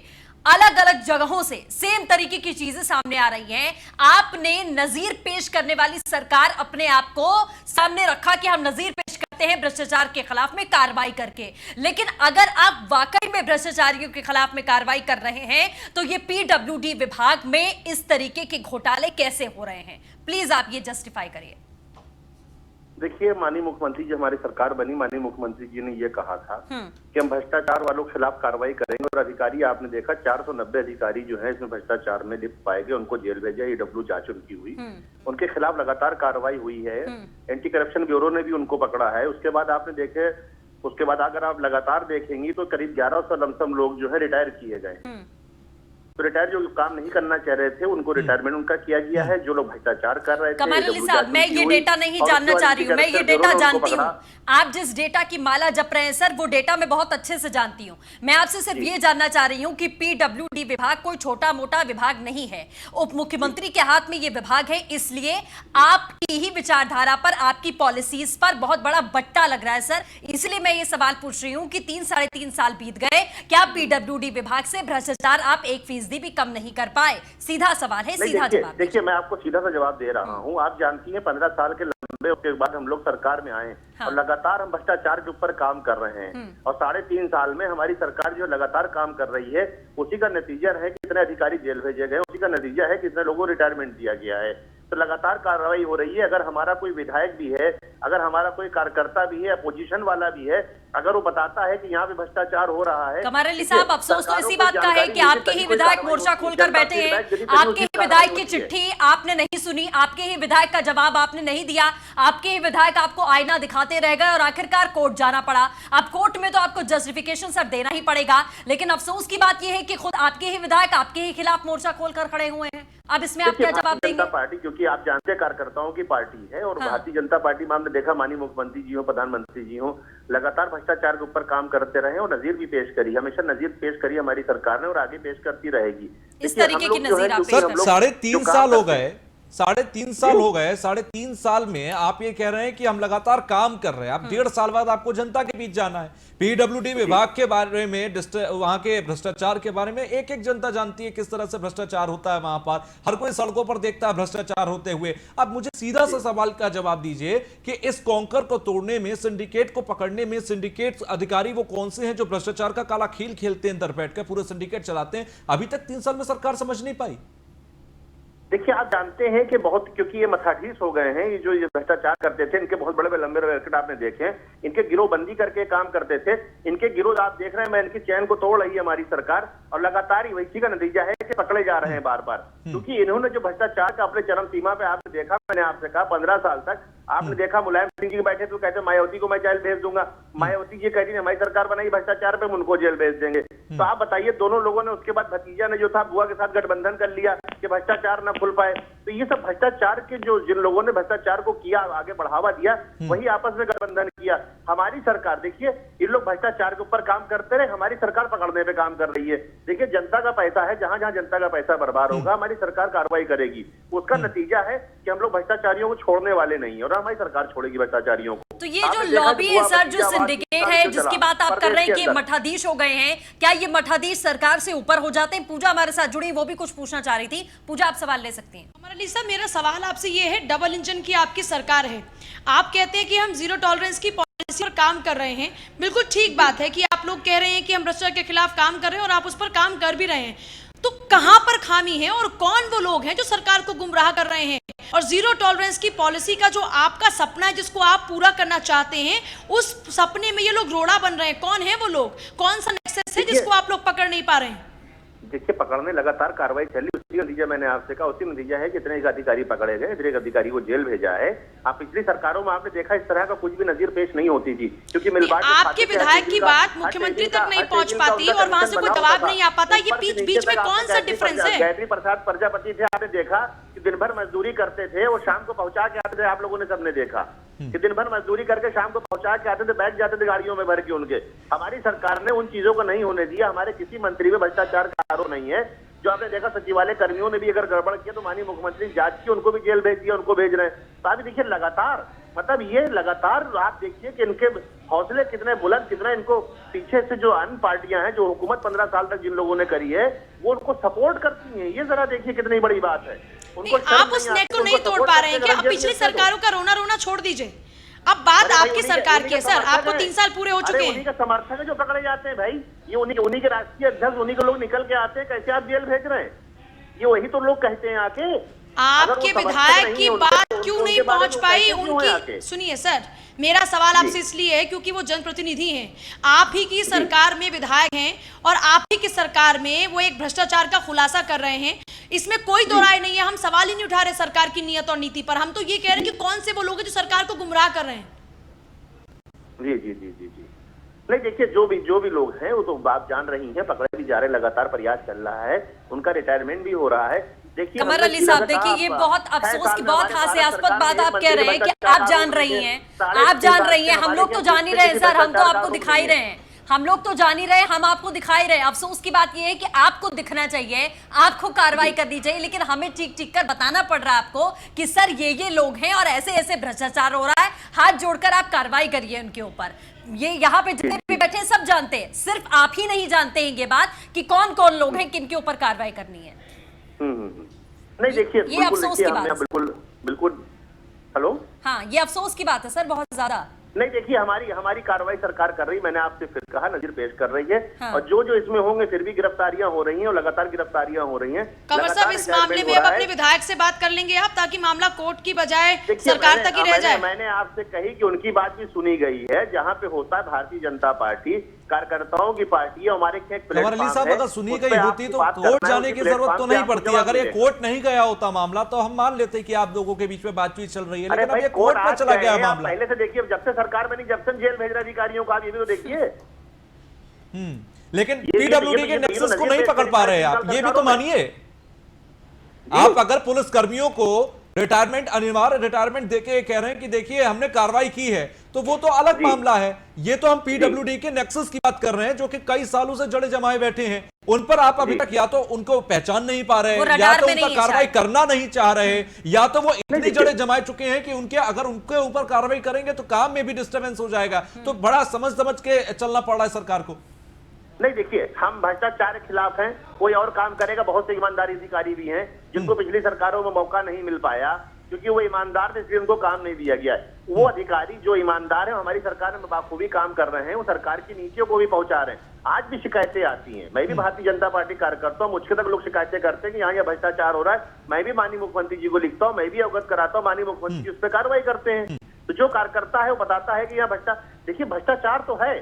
अलग अलग जगहों से सेम तरीके की चीजें सामने आ रही हैं। आपने नजीर पेश करने वाली सरकार अपने आप को सामने रखा कि हम नजीर पेश करते हैं भ्रष्टाचार के खिलाफ में कार्रवाई करके, लेकिन अगर आप वाकई में भ्रष्टाचारियों के खिलाफ में कार्रवाई कर रहे हैं तो ये पीडब्ल्यूडी विभाग में इस तरीके के घोटाले कैसे हो रहे हैं? प्लीज आप ये जस्टिफाई करिए। देखिए, माननीय मुख्यमंत्री जी, हमारी सरकार बनी, माननीय मुख्यमंत्री जी ने ये कहा था कि हम भ्रष्टाचार वालों के खिलाफ कार्रवाई करेंगे, और अधिकारी आपने देखा 490 अधिकारी जो है इसमें भ्रष्टाचार में लिप्त पाए गए, उनको जेल भेजा, ईडब्ल्यू जांच उनकी हुई, उनके खिलाफ लगातार कार्रवाई हुई है। एंटी करप्शन ब्यूरो ने भी उनको पकड़ा है। उसके बाद आपने देखे, उसके बाद अगर आप लगातार देखेंगी तो करीब 1100 लमसम लोग जो है रिटायर किए गए। तो रिटायर जो काम नहीं करना चाह रहे थे उनको रिटायरमेंट उनका किया गया है। जो लोग भ्रष्टाचार कर रहे थे, कमर अली साहब, मैं ये डेटा नहीं जानना चाह रही हूँ, मैं ये डेटा जानती हूँ। आप जिस डेटा की माला जप रहे हैं सर, वो डेटा मैं बहुत अच्छे से जानती हूँ। मैं आपसे सिर्फ ये जानना चाह रही हूँ कि पीडब्ल्यूडी विभाग कोई छोटा मोटा विभाग नहीं है। उप मुख्यमंत्री के हाथ में ये विभाग है, इसलिए आपकी ही विचारधारा पर, आपकी पॉलिसीज पर बहुत बड़ा बट्टा लग रहा है सर। इसलिए मैं ये सवाल पूछ रही हूँ कि 3-3.5 साल बीत गए, क्या पीडब्ल्यूडी विभाग से भ्रष्टाचार आप 1% भी कम नहीं कर पाए? सीधा सवाल है, सीधा जवाब। देखिए, मैं आपको सीधा सा जवाब दे रहा हूँ। आप जानती हैं 15 साल के लंबे के बाद हम लोग सरकार में आए और लगातार हम भ्रष्टाचार के ऊपर काम कर रहे हैं, और 3.5 साल में हमारी सरकार जो लगातार काम कर रही है, उसी का नतीजा है कि इतने अधिकारी जेल भेजे गए, उसी का नतीजा है कि इतने लोगों को रिटायरमेंट दिया गया है। तो लगातार कार्रवाई हो रही है। अगर हमारा कोई विधायक भी है, अगर हमारा कोई कार्यकर्ता भी है, अपोजिशन वाला भी है, अगर वो बताता है कि यहाँ पे भ्रष्टाचार हो रहा है। कमर अली साहब, अफसोस तो इसी बात का है कि आपके ही विधायक मोर्चा खोलकर बैठे हैं, आपके ही विधायक की चिट्ठी आपने नहीं सुनी, आपके ही विधायक का जवाब आपने नहीं दिया, आपके ही विधायक आपको आईना दिखाते रह गए और आखिरकार कोर्ट जाना पड़ा। अब कोर्ट में तो आपको जस्टिफिकेशन सर देना ही पड़ेगा, लेकिन अफसोस की बात यह है कि खुद आपके ही विधायक आपके ही खिलाफ मोर्चा खोलकर खड़े हुए हैं। अब इसमें आप क्या जवाब देंगे? पार्टी, क्योंकि आप जानते हैं कार्यकर्ताओं की पार्टी है, और भारतीय जनता पार्टी में हमने देखा माननीय मुख्यमंत्री जी हो, प्रधानमंत्री जी हो, लगातार भ्रष्टाचार के ऊपर काम करते रहे और नजीर भी पेश करी, हमेशा नजीर पेश करी हमारी सरकार ने, और आगे पेश करती रहेगी। इस तरीके की नजीर आप सर 3.5 साल हो गए, 3.5 साल हो गए। 3.5 साल में आप ये कह रहे हैं कि हम लगातार काम कर रहे हैं। अब 1.5 साल बाद आपको जनता के बीच जाना है। पीडब्ल्यूडी विभाग के बारे में, वहां के भ्रष्टाचार के बारे में एक एक जनता जानती है किस तरह से भ्रष्टाचार होता है वहां पर। हर कोई सड़कों पर देखता है भ्रष्टाचार होते हुए। अब मुझे सीधा सा सवाल का जवाब दीजिए कि इस कॉन्कर को तोड़ने में, सिंडिकेट को पकड़ने में, सिंडिकेट अधिकारी वो कौन से हैं जो भ्रष्टाचार का काला खेल खेलते हैं, अंदर बैठकर पूरे सिंडिकेट चलाते हैं? अभी तक 3 साल में सरकार समझ नहीं पाई। देखिए, आप जानते हैं कि बहुत, क्योंकि ये मथाधीश हो गए हैं, ये जो ये भ्रष्टाचार करते थे, इनके बहुत बड़े बड़े लंबे रैकेट आपने देखे हैं, इनके गिरोह बंदी करके काम करते थे, इनके गिरोह आप देख रहे हैं, मैं इनकी चैन को तोड़ रही है हमारी सरकार, और लगातार ही इसी का नतीजा है कि पकड़े जा रहे हैं बार बार, क्योंकि इन्होंने जो भ्रष्टाचार का अपने चरम सीमा पे आपने देखा, मैंने आपसे कहा 15 साल तक आपने देखा मुलायम सिंह जी बैठे तो कहते मायावती को मैं जेल भेज दूंगा, मायावती जी कहती हमारी सरकार बनाई भ्रष्टाचार पे, उनको जेल भेज देंगे। तो आप बताइए, दोनों लोगों ने, उसके बाद भतीजा ने जो था बुआ के साथ गठबंधन कर लिया कि भ्रष्टाचार न खुल पाए। तो ये सब भ्रष्टाचार के जो, जिन लोगों ने भ्रष्टाचार को किया, आगे बढ़ावा दिया, वही आपस में गठबंधन किया। हमारी सरकार देखिए, इन लोग भ्रष्टाचार के ऊपर काम करते रहे, हमारी सरकार पकड़ने पे काम कर रही है। देखिए, जनता का पैसा है, जहां जहां जनता का पैसा बर्बाद होगा हमारी सरकार कार्रवाई करेगी। उसका नतीजा है कि हम लोग भ्रष्टाचारियों को छोड़ने वाले नहीं है, और हमारी सरकार छोड़ेगी भ्रष्टाचारियों को। तो ये जो लॉबी है सर, जो सिंडिकेट है, जिसकी बात आप कर रहे हैं कि मठाधीश हो गए हैं, क्या ये मठाधीश सरकार से ऊपर हो जाते हैं? पूजा हमारे साथ जुड़ी, वो भी कुछ पूछना चाह रही थी। पूजा, आप सवाल ले सकती हैं। कमर अली साहब, मेरा सवाल आपसे ये है, डबल इंजन की आपकी सरकार है, आप कहते हैं कि हम जीरो टॉलरेंस की पॉलिसी पर काम कर रहे हैं, बिल्कुल ठीक बात है कि आप लोग कह रहे हैं कि हम भ्रष्टाचार के खिलाफ काम कर रहे हैं और आप उस पर काम कर भी रहे हैं, तो कहां पर खामी है और कौन वो लोग हैं जो सरकार को गुमराह कर रहे हैं? और जीरो टॉलरेंस की पॉलिसी का जो आपका सपना है, जिसको आप पूरा करना चाहते हैं, उस सपने में ये लोग रोड़ा बन रहे हैं। कौन है वो लोग? कौन सा नेक्सस है जिसको आप लोग पकड़ नहीं पा रहे हैं? देखिए पकड़ने लगातार कार्रवाई चली, उसी नतीजा मैंने आपसे कहा, उसी नतीजा है कि इतने एक अधिकारी पकड़े गए, इतने एक अधिकारी को जेल भेजा है। आप पिछली सरकारों में आपने देखा इस तरह का कुछ भी नजीर पेश नहीं होती थी, क्योंकि आपके विधायक की बात मुख्यमंत्री तक नहीं पहुंच पाती और वहां से कोई जवाब नहीं आ पाता। ये बीच में कौन सा डिफरेंस है? गायत्री प्रसाद प्रजापति थे, आपने देखा कि दिन भर मजदूरी करते थे, वो शाम को पहुंचा के आते थे, आप लोगों ने सबने देखा कि दिन भर मजदूरी करके शाम को पहुंचा के आते थे, बैठ जाते थे गाड़ियों में भर के उनके। हमारी सरकार ने उन चीजों को नहीं होने दिया। हमारे किसी मंत्री में भ्रष्टाचार का आरोप नहीं है। जो आपने देखा सचिवालय कर्मियों ने भी अगर गड़बड़ किया तो माननीय मुख्यमंत्री जांच की, उनको भी जेल भेज दिया, उनको भेज रहे हैं। तो अभी देखिए लगातार, मतलब ये लगातार आप देखिए कि इनके हौसले कितने बुलंद, कितना इनको पीछे से जो अन्य पार्टियां हैं, जो हुकूमत 15 साल तक जिन लोगों ने करी है, वो उनको सपोर्ट करती हैं। ये जरा देखिए कितनी बड़ी बात है। उनको आप उस नेक को नहीं तोड़ पा रहे हैं कि अब पिछली सरकारों का रोना रोना छोड़ दीजिए, अब बात आपकी सरकार की है। सर आपको 3 साल पूरे हो चुके हैं। उन्हीं के समर्थक है जो पकड़े जाते हैं भाई, ये उन्हीं के राष्ट्रीय अध्यक्ष, उन्हीं के लोग निकल के आते हैं, कैसे आप जेल भेज रहे हैं? ये वही तो लोग कहते हैं आके। आपके विधायक की बात क्यों नहीं पहुंच पाई उनकी? सुनिए सर, मेरा सवाल आपसे इसलिए है क्योंकि वो जनप्रतिनिधि हैं, आप ही की सरकार में विधायक हैं और आप ही की सरकार में वो एक भ्रष्टाचार का खुलासा कर रहे हैं। इसमें कोई दो राय नहीं है, हम सवाल ही नहीं उठा रहे सरकार की नियत और नीति पर। हम तो ये कह रहे हैं कि कौन से वो लोग हैं जो सरकार को गुमराह कर रहे हैं। जी जी जी जी जी नहीं, देखिए जो भी लोग हैं वो तो आप जान रही हैं, पकड़े भी जा रहे, लगातार प्रयास चल रहा है, उनका रिटायरमेंट भी हो रहा है। देखिए कमर अली साहब, देखिए ये बहुत अफसोस की, बहुत हास्यास्पद बात आप कह रहे हैं कि आप जान रही हैं, आप जान रही हैं, हम लोग तो जान ही रहे हैं सर, हम तो आपको दिखाई रहे हैं, हम लोग तो जान ही रहे, हम आपको दिखाई रहे। अफसोस की बात यह है कि आपको दिखना चाहिए, आपको कार्रवाई करनी चाहिए, लेकिन हमें चीख चीख कर बताना पड़ रहा है आपको कि सर ये लोग हैं और ऐसे ऐसे भ्रष्टाचार हो रहा है, हाथ जोड़कर आप कार्रवाई करिए उनके ऊपर। ये यहाँ पे जितने भी बैठे सब जानते हैं, सिर्फ आप ही नहीं जानते हैं ये बात कि कौन कौन लोग हैं किनके ऊपर कार्रवाई करनी है। नहीं देखिए, ये अफसोस की बात है। बिल्कुल हेलो, हाँ ये अफसोस की बात है सर, बहुत ज्यादा। नहीं देखिए, हमारी कार्रवाई सरकार कर रही, मैंने आपसे फिर कहा, नजर पेश कर रही है। हाँ। और जो इसमें होंगे फिर भी गिरफ्तारियां हो रही हैं और लगातार गिरफ्तारियां हो रही हैं। कंवर साहब, इस मामले में अब अपने विधायक से बात कर लेंगे आप, ताकि मामला कोर्ट की बजाय सरकार तक ही रह जाए। मैंने आपसे कही कि उनकी बात भी सुनी गई है। जहाँ पे होता है भारतीय जनता पार्टी, कार्यकर्ताओं की पार्टी है, हमारे कंवर अली साहब, अगर सुनी गई होती तो कोर्ट जाने की जरूरत तो नहीं पड़ती। अगर ये कोर्ट नहीं गया होता मामला तो हम मान लेते कि आप लोगों के बीच में बातचीत चल रही है, लेकिन अब ये कोर्ट पर चला गया मामला। पहले से देखिए, जब से सरकार में नहीं, जब से जेल भेज रहे अधिकारियों को, आप ये भी तो देखिए। लेकिन पीडब्ल्यूडी के नेक्सस को नहीं पकड़ पा रहे आप, ये भी तो मानिए। आप अगर पुलिस कर्मियों को रिटायरमेंट, अनिवार्य रिटायरमेंट देके कह रहे हैं कि देखिए हमने कार्रवाई की है, तो वो तो अलग मामला है। ये तो हम पीडब्ल्यूडी के नेक्सस की बात कर रहे हैं, जो कि कई सालों से जड़े जमाए बैठे हैं। उन पर आप अभी तक या तो उनको पहचान नहीं पा रहे, या तो उनका कार्रवाई करना नहीं चाह रहे, या तो वो इतने जड़े जमाए चुके हैं कि अगर उनके ऊपर कार्रवाई करेंगे तो काम में भी डिस्टर्बेंस हो जाएगा। तो बड़ा समझ समझ के चलना पड़ रहा है सरकार को। नहीं देखिए, हम भ्रष्टाचार के खिलाफ हैं, कोई और काम करेगा। बहुत से ईमानदारी अधिकारी भी हैं जिनको पिछली सरकारों में मौका नहीं मिल पाया, क्योंकि वो ईमानदार थे, इसलिए उनको काम नहीं दिया गया। वो अधिकारी जो ईमानदार है, हमारी सरकार में बाखूबी काम कर रहे हैं, वो सरकार की नीतियों को भी पहुंचा रहे हैं। आज भी शिकायतें आती हैं, मैं भी भारतीय जनता पार्टी कार्यकर्ता हूँ, मुझके तक लोग शिकायतें करते हैं कि यहाँ यह भ्रष्टाचार हो रहा है। मैं भी माननीय मुख्यमंत्री जी को लिखता हूँ, मैं भी अवगत कराता हूँ, माननीय मुख्यमंत्री जी उस पर कार्रवाई करते हैं। तो जो कार्यकर्ता है वो बताता है कि यहाँ देखिए भ्रष्टाचार तो है,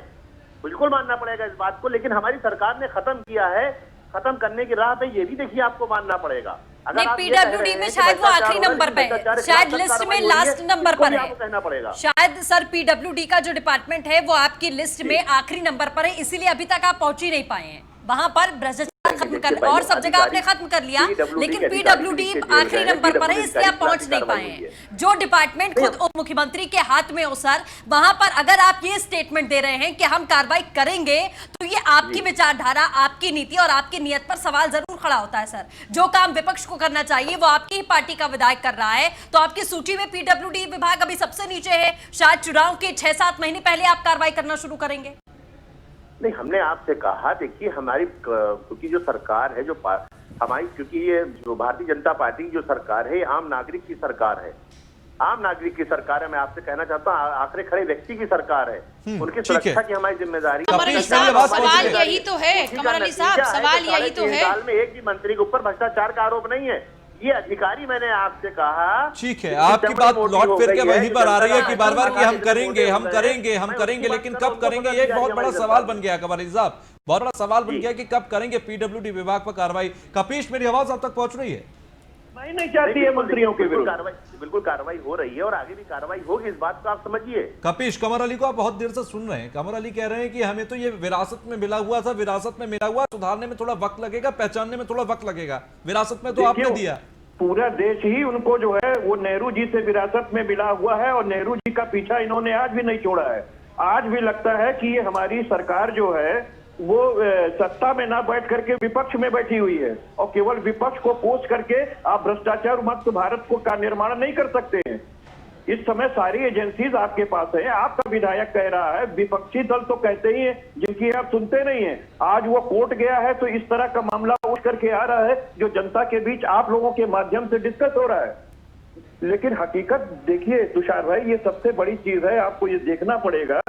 बिल्कुल मानना पड़ेगा इस बात को, लेकिन हमारी सरकार ने खत्म किया है, खत्म करने की राह पे ये भी देखिए आपको मानना पड़ेगा। अगर पीडब्ल्यूडी में शायद वो आखिरी नंबर पे है, शायद लिस्ट में लास्ट नंबर पर है, कहना पड़ेगा शायद सर पीडब्ल्यूडी का जो डिपार्टमेंट है वो आपकी लिस्ट में आखिरी नंबर पर है, इसीलिए अभी तक आप पहुंच ही नहीं पाए हैं वहां पर। भ्रष्टाचार खत्म कर, और सब जगह आपने खत्म कर लिया, लेकिन पीडब्ल्यूडी आखिरी नंबर पर है, इसलिए आप पहुंच नहीं पाए हैं। जो डिपार्टमेंट खुद उप मुख्यमंत्री के हाथ में हो सर, वहां पर अगर आप ये स्टेटमेंट दे रहे हैं कि हम कार्रवाई करेंगे, तो ये आपकी विचारधारा, आपकी नीति और आपकी नियत पर सवाल जरूर खड़ा होता है सर। जो काम विपक्ष को करना चाहिए वो आपकी ही पार्टी का विधायक कर रहा है, तो आपकी सूची में पीडब्ल्यूडी विभाग अभी सबसे नीचे है। शायद चुनाव के 6-7 महीने पहले आप कार्रवाई करना शुरू करेंगे। नहीं, हमने आपसे कहा, देखिए हमारी क्योंकि जो सरकार है, जो हमारी, क्योंकि ये जो भारतीय जनता पार्टी की जो सरकार है, आम नागरिक की सरकार है, आम नागरिक की सरकार है। मैं आपसे कहना चाहता हूँ, आखिरी खड़े व्यक्ति की सरकार है, उनकी सुरक्षा की हमारी जिम्मेदारी। कमर अली साहब, सवाल यही तो है, कमर अली साहब, सवाल यही तो है। साल में एक भी मंत्री के ऊपर भ्रष्टाचार का आरोप नहीं है। ये अधिकारी, मैंने आपसे कहा, ठीक है, आपकी बात लौट फिर के वहीं पर आ रही है कि बार बार कि हम करेंगे, लेकिन कब करेंगे, ये एक बहुत बड़ा सवाल बन गया कमर अली साहब। बहुत बड़ा सवाल बन गया कि कब करेंगे पीडब्ल्यूडी विभाग पर कार्रवाई। कपीश, मेरी आवाज आप तक पहुंच रही है? नहीं चाहती है मंत्रियों के विरुद्ध बिल्कुल कार्रवाई हो रही है और आगे भी कार्रवाई होगी, इस बात को आप समझिए। कपीश, कमर अली को आप बहुत देर से सुन रहे हैं। कमर अली कह रहे हैं कि हमें तो ये विरासत में मिला हुआ था, विरासत में मिला हुआ, सुधारने में थोड़ा वक्त लगेगा, पहचानने में थोड़ा वक्त लगेगा, विरासत में तो आपने दिया। पूरा देश ही उनको जो है वो नेहरू जी से विरासत में मिला हुआ है और नेहरू जी का पीछा इन्होंने आज भी नहीं छोड़ा है। आज भी लगता है कि ये हमारी सरकार जो है वो सत्ता में ना बैठ करके विपक्ष में बैठी हुई है और केवल विपक्ष को कोस करके आप भ्रष्टाचार मुक्त भारत को का निर्माण नहीं कर सकते हैं। इस समय सारी एजेंसीज आपके पास है। आपका विधायक कह रहा है, विपक्षी दल तो कहते ही हैं जिनकी आप सुनते नहीं है। आज वो कोर्ट गया है तो इस तरह का मामला उठ करके आ रहा है जो जनता के बीच आप लोगों के माध्यम से डिस्कस हो रहा है। लेकिन हकीकत देखिए तुषार भाई, ये सबसे बड़ी चीज है, आपको ये देखना पड़ेगा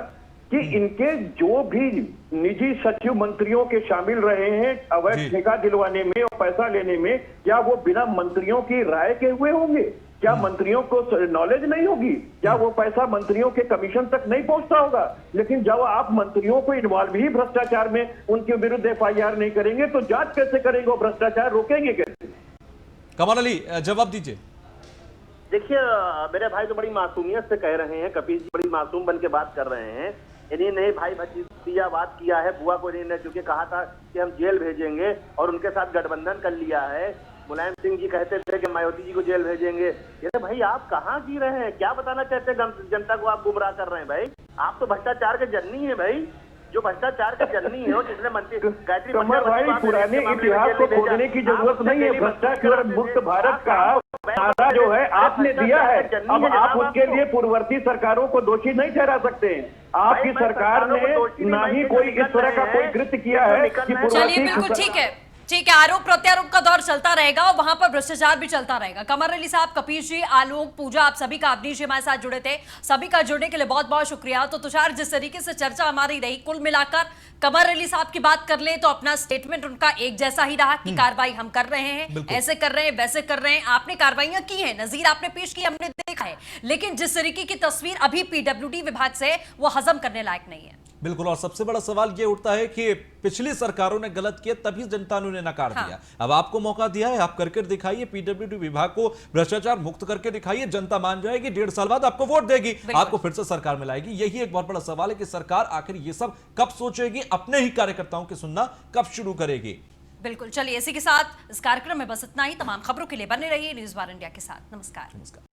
कि इनके जो भी निजी सचिव मंत्रियों के शामिल रहे हैं अवैध ठेका दिलवाने में और पैसा लेने में, क्या वो बिना मंत्रियों की राय के हुए होंगे? क्या मंत्रियों को नॉलेज नहीं होगी? क्या वो पैसा मंत्रियों के कमीशन तक नहीं पहुंचता होगा? लेकिन जब आप मंत्रियों को इन्वॉल्व ही भ्रष्टाचार में उनके विरुद्ध FIR नहीं करेंगे तो जांच कैसे करेंगे? वो भ्रष्टाचार रोकेंगे कैसे? कमर अली, जवाब दीजिए। देखिए मेरे भाई तो बड़ी मासूमियत से कह रहे हैं, कपिल जी बड़ी मासूम बन के बात कर रहे हैं। इन्हीं ने भाई भतीजावाद किया है, बुआ को इन्होंने चूंकि कहा था कि हम जेल भेजेंगे और उनके साथ गठबंधन कर लिया है। मुलायम सिंह जी कहते थे कि मायावती जी को जेल भेजेंगे। ये भाई आप कहाँ जी रहे हैं? क्या बताना चाहते हैं जनता को? आप गुमराह कर रहे हैं भाई। आप तो भ्रष्टाचार के जननी है भाई, जो भ्रष्टाचार का जननी है, जिसने मंत्री कमर भाई पुराने इतिहास को खोजने की जरूरत नहीं है। भ्रष्टाचार मुक्त भारत का नारा जो है आपने दिया है, अब आप उसके लिए पूर्ववर्ती सरकारों को दोषी नहीं ठहरा सकते हैं। आपकी सरकार ने ना ही कोई इस तरह का कोई कृत्य किया है कि चलिए बिल्कुल ठीक है, ठीक है। आरोप प्रत्यारोप का दौर चलता रहेगा और वहां पर भ्रष्टाचार भी चलता रहेगा। कमर अली साहब, कपीश जी, आलोक, पूजा, आप सभी का, अवनीश जी हमारे साथ जुड़े थे, सभी का जुड़ने के लिए बहुत बहुत शुक्रिया। तो तुषार, जिस तरीके से चर्चा हमारी रही, कुल मिलाकर कमर अली साहब की बात कर ले तो अपना स्टेटमेंट उनका एक जैसा ही रहा कि कार्रवाई हम कर रहे हैं, ऐसे कर रहे हैं, वैसे कर रहे हैं। आपने कार्रवाइयां की हैं, नजीर आपने पेश की, हमने देखा है, लेकिन जिस तरीके की तस्वीर अभी पीडब्ल्यूडी विभाग से, वो हजम करने लायक नहीं है। बिल्कुल, और सबसे बड़ा सवाल यह उठता है कि पिछली सरकारों ने गलत किया, तभी जनता ने उन्हें नकार दिया। अब आपको मौका दिया है, आप करके दिखाइए, पीडब्ल्यूडी विभाग को भ्रष्टाचार मुक्त करके दिखाइए, जनता मान जाएगी, 1.5 साल बाद आपको वोट देगी, आपको फिर से सरकार में लाएगी। यही एक बहुत बड़ा सवाल है कि सरकार आखिर ये सब कब सोचेगी, अपने ही कार्यकर्ताओं की सुनना कब शुरू करेगी। बिल्कुल, चलिए इसी के साथ इस कार्यक्रम में बस इतना ही। तमाम खबरों के लिए बने रहिए न्यूज़ 12 इंडिया के साथ। नमस्कार।